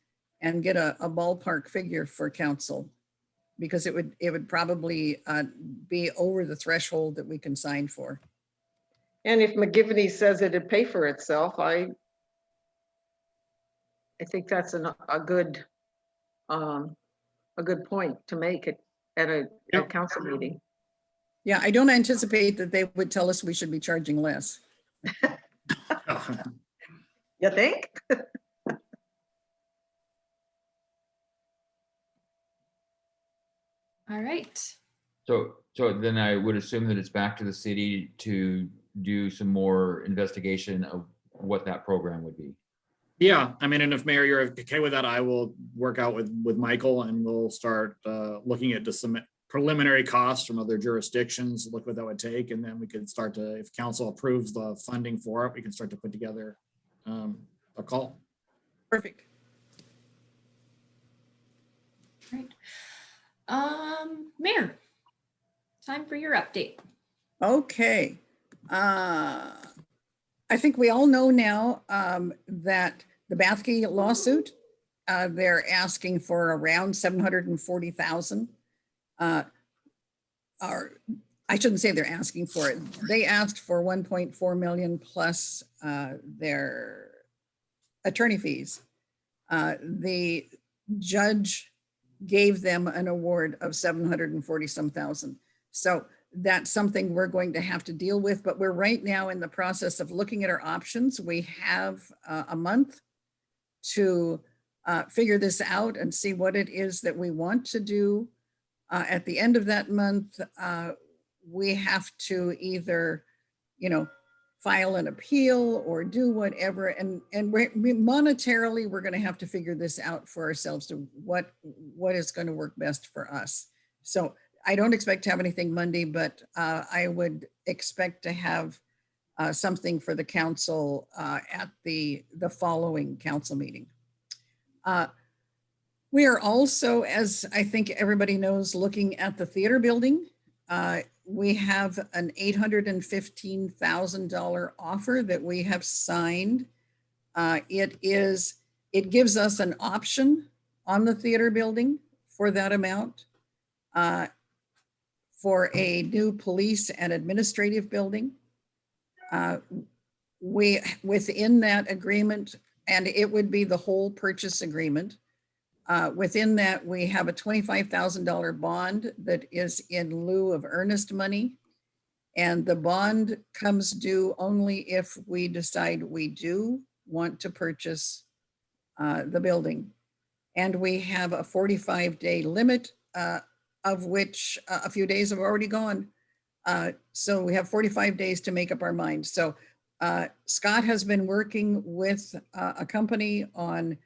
and get a ballpark figure for council, because it would probably be over the threshold that we can sign for. And if McGivney says it'd pay for itself, I think that's a good point to make. It at a Yep. council meeting. Yeah, I don't anticipate that they would tell us we should be charging less. You think? All right. So then I would assume that it's back to the city to do some more investigation of what that program would be. Yeah, I mean, and if Mayor, you're okay with that, I will work out with Michael and we'll start looking at some preliminary costs from other jurisdictions, look what that would take, and then we could start to, if council approves the funding for it, we can start to put together a call. Perfect. Right. Mayor, time for your update. Okay. I think we all know now that the Bathke lawsuit, they're asking for around 740,000. Or I shouldn't say they're asking for it. They asked for 1.4 million plus their attorney fees. The judge gave them an award of 740 some thousand. So that's something we're going to have to deal with, but we're right now in the process of looking at our options. We have a month to figure this out and see what it is that we want to do. At the end of that month, we have to either, file an appeal or do whatever. And monetarily, we're going to have to figure this out for ourselves to what is going to work best for us. So I don't expect to have anything Monday, but I would expect to have something for the council at the following council meeting. We are also, as I think everybody knows, looking at the theater building. We have an $815,000 offer that we have signed. It gives us an option on the theater building for that amount. For a new police and administrative building. Within that agreement, and it would be the whole purchase agreement. Within that, we have a $25,000 bond that is in lieu of earnest money. And the bond comes due only if we decide we do want to purchase the building. And we have a 45-day limit, of which a few days have already gone. So we have 45 days to make up our mind. So Scott has been working with a company on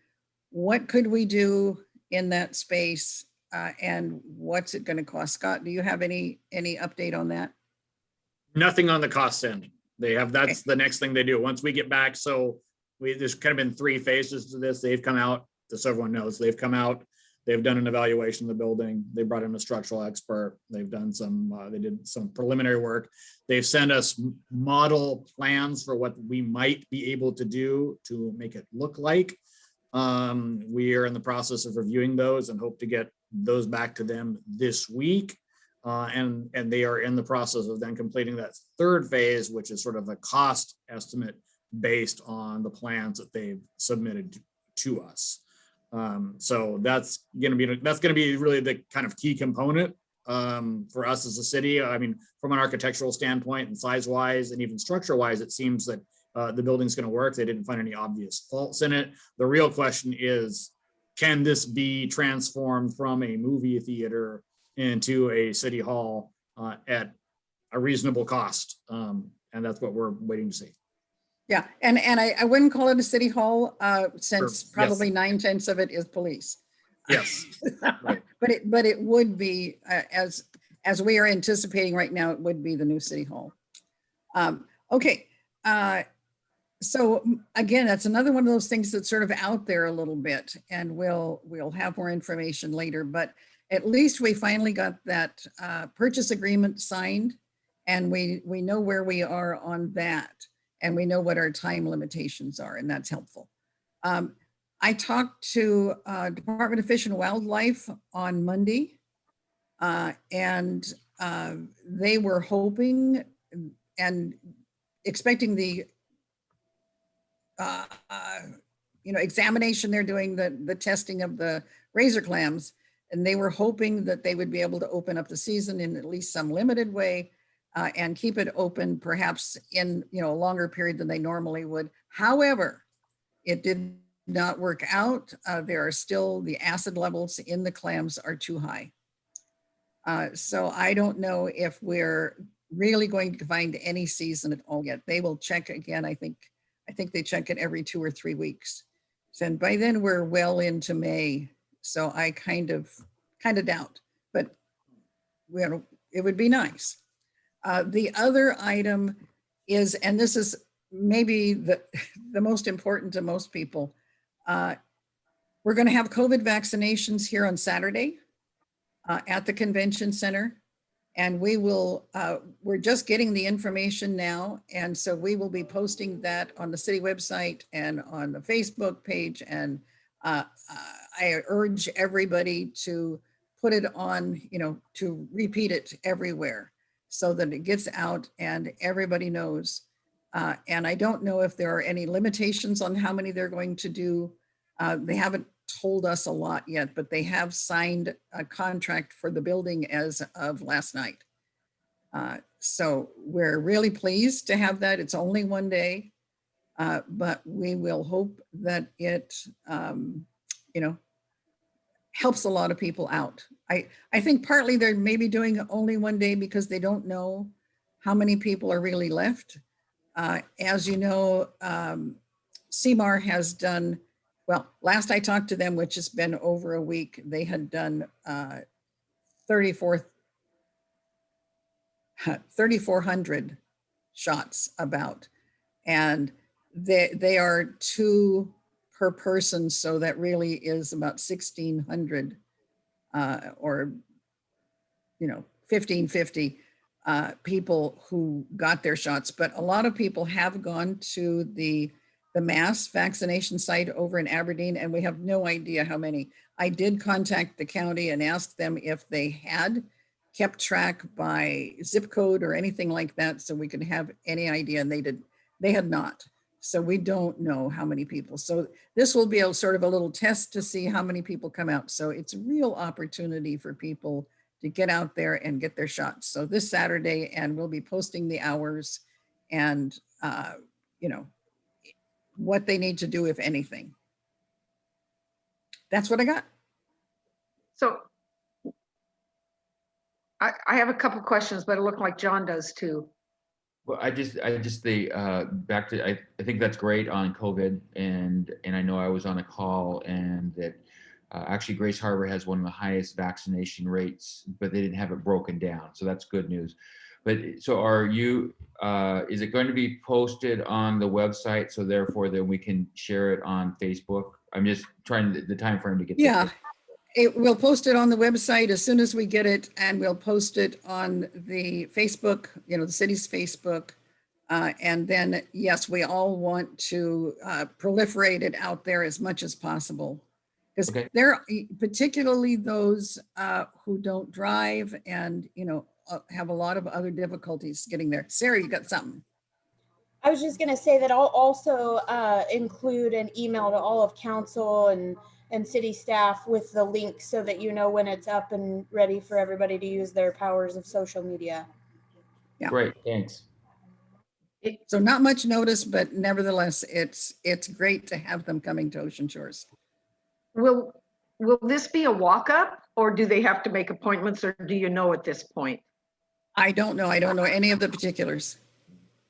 what could we do in that space and what's it going to cost. Scott, do you have any update on that? Nothing on the cost end. That's the next thing they do. Once we get back, so there's kind of been 3 phases to this. They've come out, just so everyone knows, they've come out, they've done an evaluation of the building. They brought in a structural expert. They've done they did some preliminary work. They've sent us model plans for what we might be able to do to make it look like. We are in the process of reviewing those and hope to get those back to them this week. And they are in the process of then completing that 3rd phase, which is sort of a cost estimate based on the plans that they've submitted to us. So that's going to be really the kind of key component for us as a city. I mean, from an architectural standpoint and size wise and even structure wise, it seems that the building's going to work. They didn't find any obvious faults in it. The real question is, can this be transformed from a movie theater into a city hall at a reasonable cost? And that's what we're waiting to see. Yeah, and I wouldn't call it a city hall since Sure. probably Yes. 9/10 of it is police. Yes. Right. But it would be, as we are anticipating right now, it would be the new city hall. Okay, so again, that's another one of those things that's sort of out there a little bit, and we'll have more information later, but at least we finally got that purchase agreement signed, and we know where we are on that, and we know what our time limitations are, and that's helpful. I talked to Department of Fish and Wildlife on Monday, and they were hoping and expecting the examination they're doing, the testing of the razor clams. And they were hoping that they would be able to open up the season in at least some limited way and keep it open perhaps in, a longer period than they normally would. However, it did not work out. There are still, the acid levels in the clams are too high. So I don't know if we're really going to find any season at all yet. They will check again. I think they check it every 2 or 3 weeks. And by then we're well into May. So I kind of doubt, but it would be nice. The other item is, and this is maybe the most important to most people, we're going to have COVID vaccinations here on Saturday at the convention center. And we will, we're just getting the information now. And so we will be posting that on the city website and on the Facebook page. And I urge everybody to put it on, to repeat it everywhere so that it gets out and everybody knows. And I don't know if there are any limitations on how many they're going to do. They haven't told us a lot yet, but they have signed a contract for the building as of last night. So we're really pleased to have that. It's only one day, but we will hope that it, helps a lot of people out. I think partly they're maybe doing only one day because they don't know how many people are really left. As you know, CMAR has done, well, last I talked to them, which has been over a week, they had done 3,400 shots about, and they are 2 per person. So that really is about 1,600 or 1,550 people who got their shots. But a lot of people have gone to the mass vaccination site over in Aberdeen, and we have no idea how many. I did contact the county and ask them if they had kept track by zip code or anything like that, so we could have any idea, and they had not. So we don't know how many people. So this will be a sort of a little test to see how many people come out. So it's a real opportunity for people to get out there and get their shots. So this Saturday, and we'll be posting the hours and, what they need to do, if anything. That's what I got. So I have a couple questions, but it looked like John does too. Well, I think that's great on COVID, and I know I was on a call, and that actually Grace Harbor has one of the highest vaccination rates, but they didn't have it broken down, so that's good news. But so is it going to be posted on the website, so therefore then we can share it on Facebook? I'm just trying the time frame to get. Yeah. We'll post it on the website as soon as we get it, and we'll post it on the Facebook, the city's Facebook. And then, yes, we all want to proliferate it out there as much as possible. Because there, particularly those who don't drive and, have a lot of other difficulties getting there. Sarah, you got something? I was just going to say that I'll also include an email to all of council and city staff with the link so that when it's up and ready for everybody to use their powers of social media. Yeah. Great, thanks. So not much notice, but nevertheless, it's great to have them coming to Ocean Shores. Will this be a walk-up, or do they have to make appointments, or do you know at this point? I don't know. I don't know any of the particulars.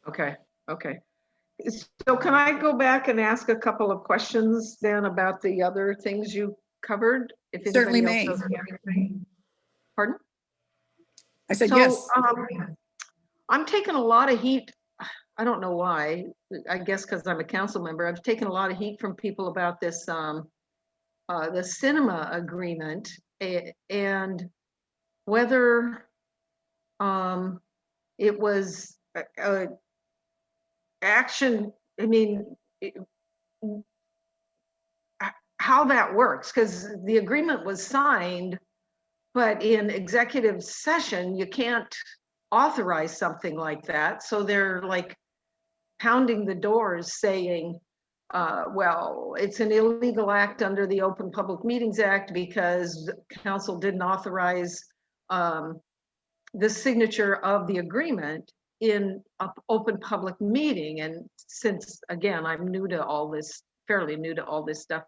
Okay. So can I go back and ask a couple of questions then about the other things you covered? If Certainly anybody may. else doesn't have anything. Pardon? I said So, yes. I'm taking a lot of heat. I don't know why. I guess because I'm a council member. I've taken a lot of heat from people about this, the cinema agreement, and whether it was action. I mean, how that works, because the agreement was signed, but in executive session, you can't authorize something like that. So they're like pounding the doors saying, well, it's an illegal act under the Open Public Meetings Act because council didn't authorize the signature of the agreement in an open public meeting. And since, again, I'm new to all this, fairly new to all this stuff,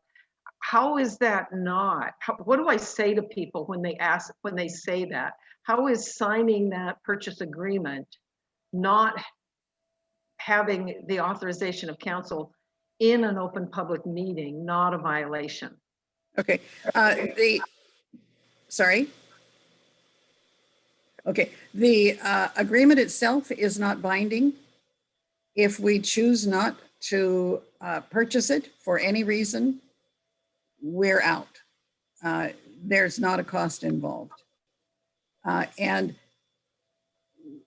how is that not? What do I say to people when they say that? How is signing that purchase agreement not having the authorization of council in an open public meeting not a violation? Okay, sorry. Okay, the agreement itself is not binding. If we choose not to purchase it for any reason, we're out. There's not a cost involved. And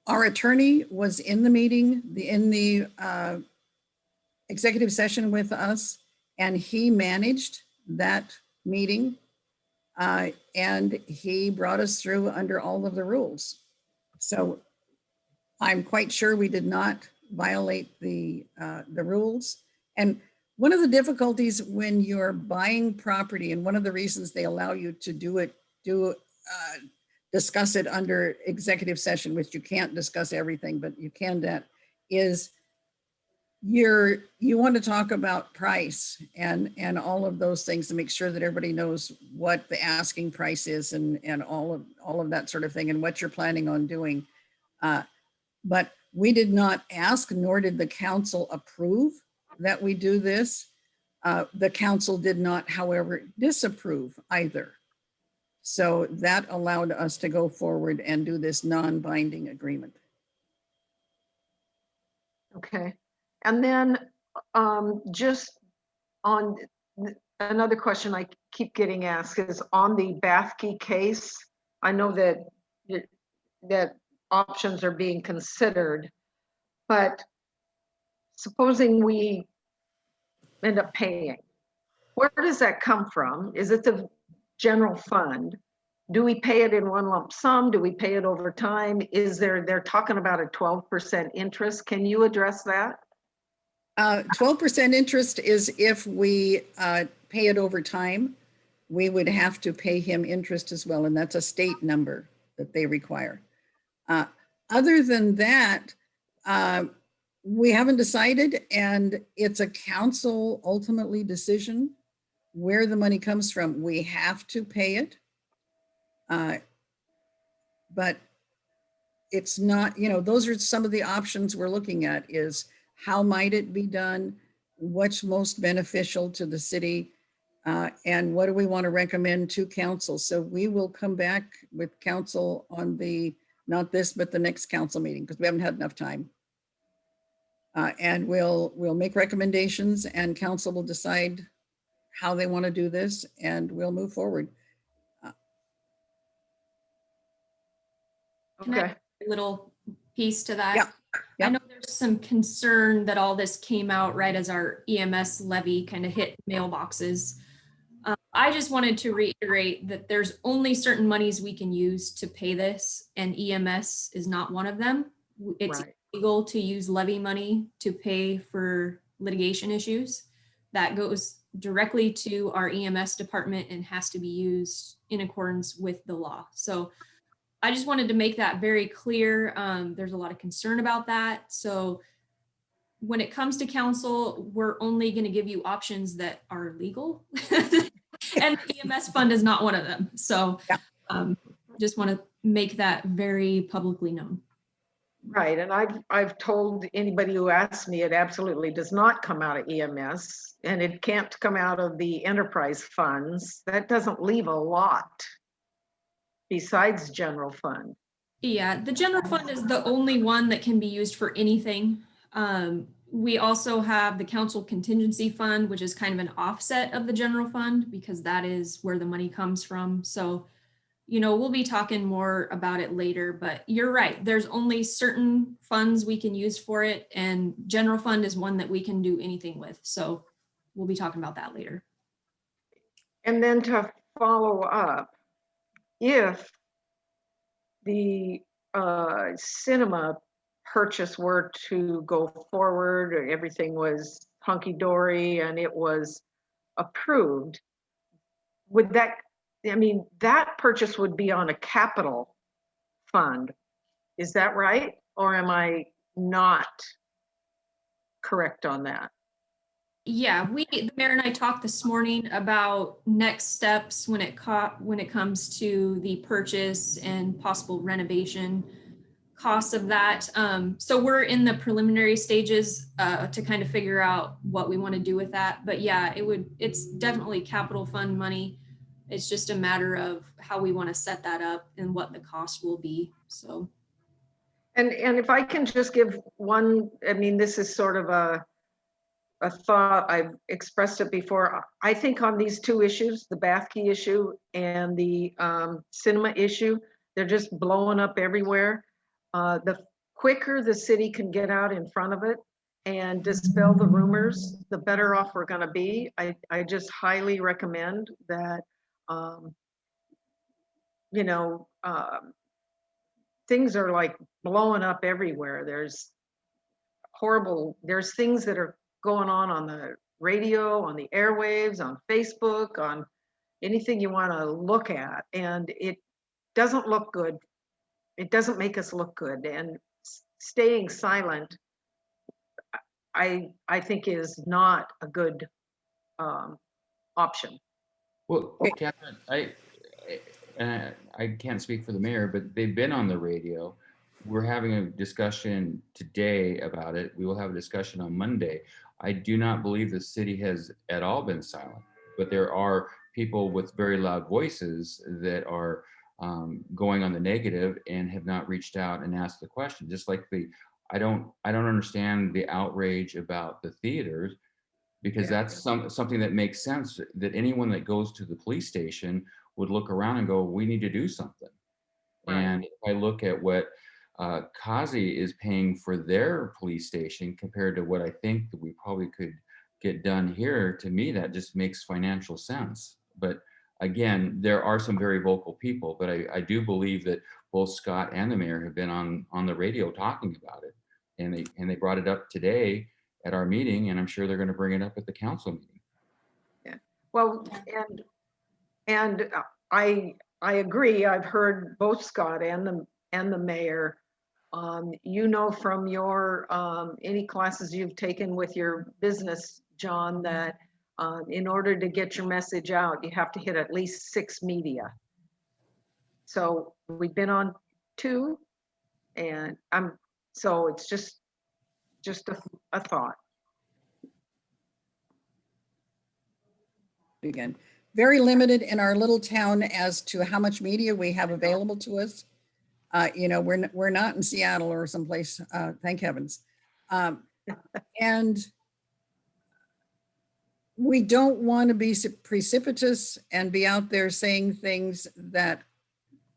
our attorney was in the meeting, in the executive session with us, and he managed that meeting. And he brought us through under all of the rules. So I'm quite sure we did not violate the rules. And one of the difficulties when you're buying property, and one of the reasons they allow you to discuss it under executive session, which you can't discuss everything, but you can, that is you want to talk about price and all of those things to make sure that everybody knows what the asking price is and all of that sort of thing and what you're planning on doing. But we did not ask, nor did the council approve that we do this. The council did not, however, disapprove either. So that allowed us to go forward and do this non-binding agreement. Okay. And then just on another question I keep getting asked is on the Bathke case. I know that options are being considered, but supposing we end up paying, where does that come from? Is it the general fund? Do we pay it in one lump sum? Do we pay it over time? They're talking about a 12% interest. Can you address that? 12% interest is if we pay it over time. We would have to pay him interest as well, and that's a state number that they require. Other than that, we haven't decided, and it's a council ultimately decision where the money comes from. We have to pay it, but it's not, those are some of the options we're looking at is how might it be done? What's most beneficial to the city? And what do we want to recommend to council? So we will come back with council on not this, but the next council meeting, because we haven't had enough time. And we'll make recommendations and council will decide how they want to do this and we'll move forward. Can I Okay. add a little piece to that? Yeah. I know there's some concern that all this came out right as our EMS levy kind of hit mailboxes. I just wanted to reiterate that there's only certain monies we can use to pay this, and EMS is not one of them. It's Right. illegal to use levy money to pay for litigation issues. That goes directly to our EMS department and has to be used in accordance with the law. So I just wanted to make that very clear. There's a lot of concern about that. So when it comes to council, we're only going to give you options that are legal. And the EMS fund is not one of them. So just want to make that very publicly known. Right, and I've told anybody who asks me, it absolutely does not come out of EMS, and it can't come out of the enterprise funds. That doesn't leave a lot besides general fund. Yeah, the general fund is the only one that can be used for anything. We also have the council contingency fund, which is kind of an offset of the general fund because that is where the money comes from. So we'll be talking more about it later, but you're right. There's only certain funds we can use for it, and general fund is one that we can do anything with. So we'll be talking about that later. And then to follow up, if the cinema purchase were to go forward or everything was hunky-dory and it was approved, would that, I mean, that purchase would be on a capital fund. Is that right? Or am I not correct on that? Yeah, the mayor and I talked this morning about next steps when it comes to the purchase and possible renovation costs of that. So we're in the preliminary stages to kind of figure out what we want to do with that. But yeah, it's definitely capital fund money. It's just a matter of how we want to set that up and what the cost will be. So. And if I can just give one, I mean, this is sort of a thought, I've expressed it before. I think on these two issues, the Bathke issue and the cinema issue, they're just blowing up everywhere. The quicker the city can get out in front of it and dispel the rumors, the better off we're gonna be. I just highly recommend that, you know, things are like blowing up everywhere. There's things that are going on the radio, on the airwaves, on Facebook, on anything you want to look at. And it doesn't look good. It doesn't make us look good. And staying silent, I think is not a good option. Well, Catherine, I can't speak for the mayor, but they've been on the radio. We're having a discussion today about it. We will have a discussion on Monday. I do not believe the city has at all been silent, but there are people with very loud voices that are going on the negative and have not reached out and asked the question. Just like I don't understand the outrage about the theaters, because that's something that makes sense, that anyone that goes to the police station would look around and go, we need to do something. Right. And if I look at what Kazi is paying for their police station compared to what I think that we probably could get done here, to me, that just makes financial sense. But again, there are some very vocal people, but I do believe that both Scott and the mayor have been on the radio talking about it. And they brought it up today at our meeting, and I'm sure they're going to bring it up at the council meeting. Yeah. Well, and I agree. I've heard both Scott and the mayor. You know, from your any classes you've taken with your business, John, that in order to get your message out, you have to hit at least 6 media. So we've been on 2, and so it's just a thought. Again, very limited in our little town as to how much media we have available to us. You know, we're not in Seattle or someplace, thank heavens. And we don't want to be precipitous and be out there saying things that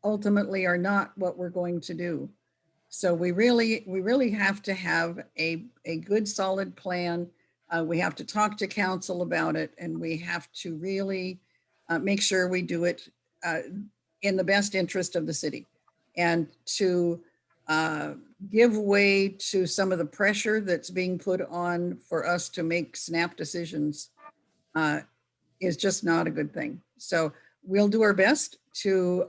ultimately are not what we're going to do. So we really have to have a good solid plan. We have to talk to council about it, and we have to really make sure we do it in the best interest of the city. And to give way to some of the pressure that's being put on for us to make snap decisions is just not a good thing. So we'll do our best to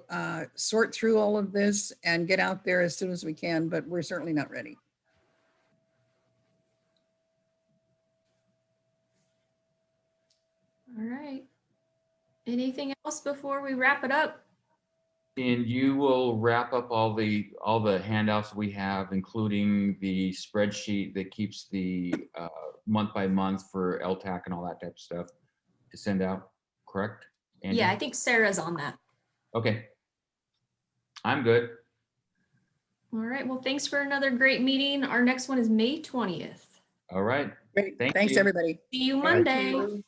sort through all of this and get out there as soon as we can, but we're certainly not ready. All right. Anything else before we wrap it up? And you will wrap up all the handouts we have, including the spreadsheet that keeps the month by month for LTAC and all that type of stuff to send out, correct? Angie? Yeah, I think Sarah's on that. Okay. I'm good. All right. Well, thanks for another great meeting. Our next one is May 20th. All right. Great. Thank Thanks, you. everybody. See you Monday. Thank you.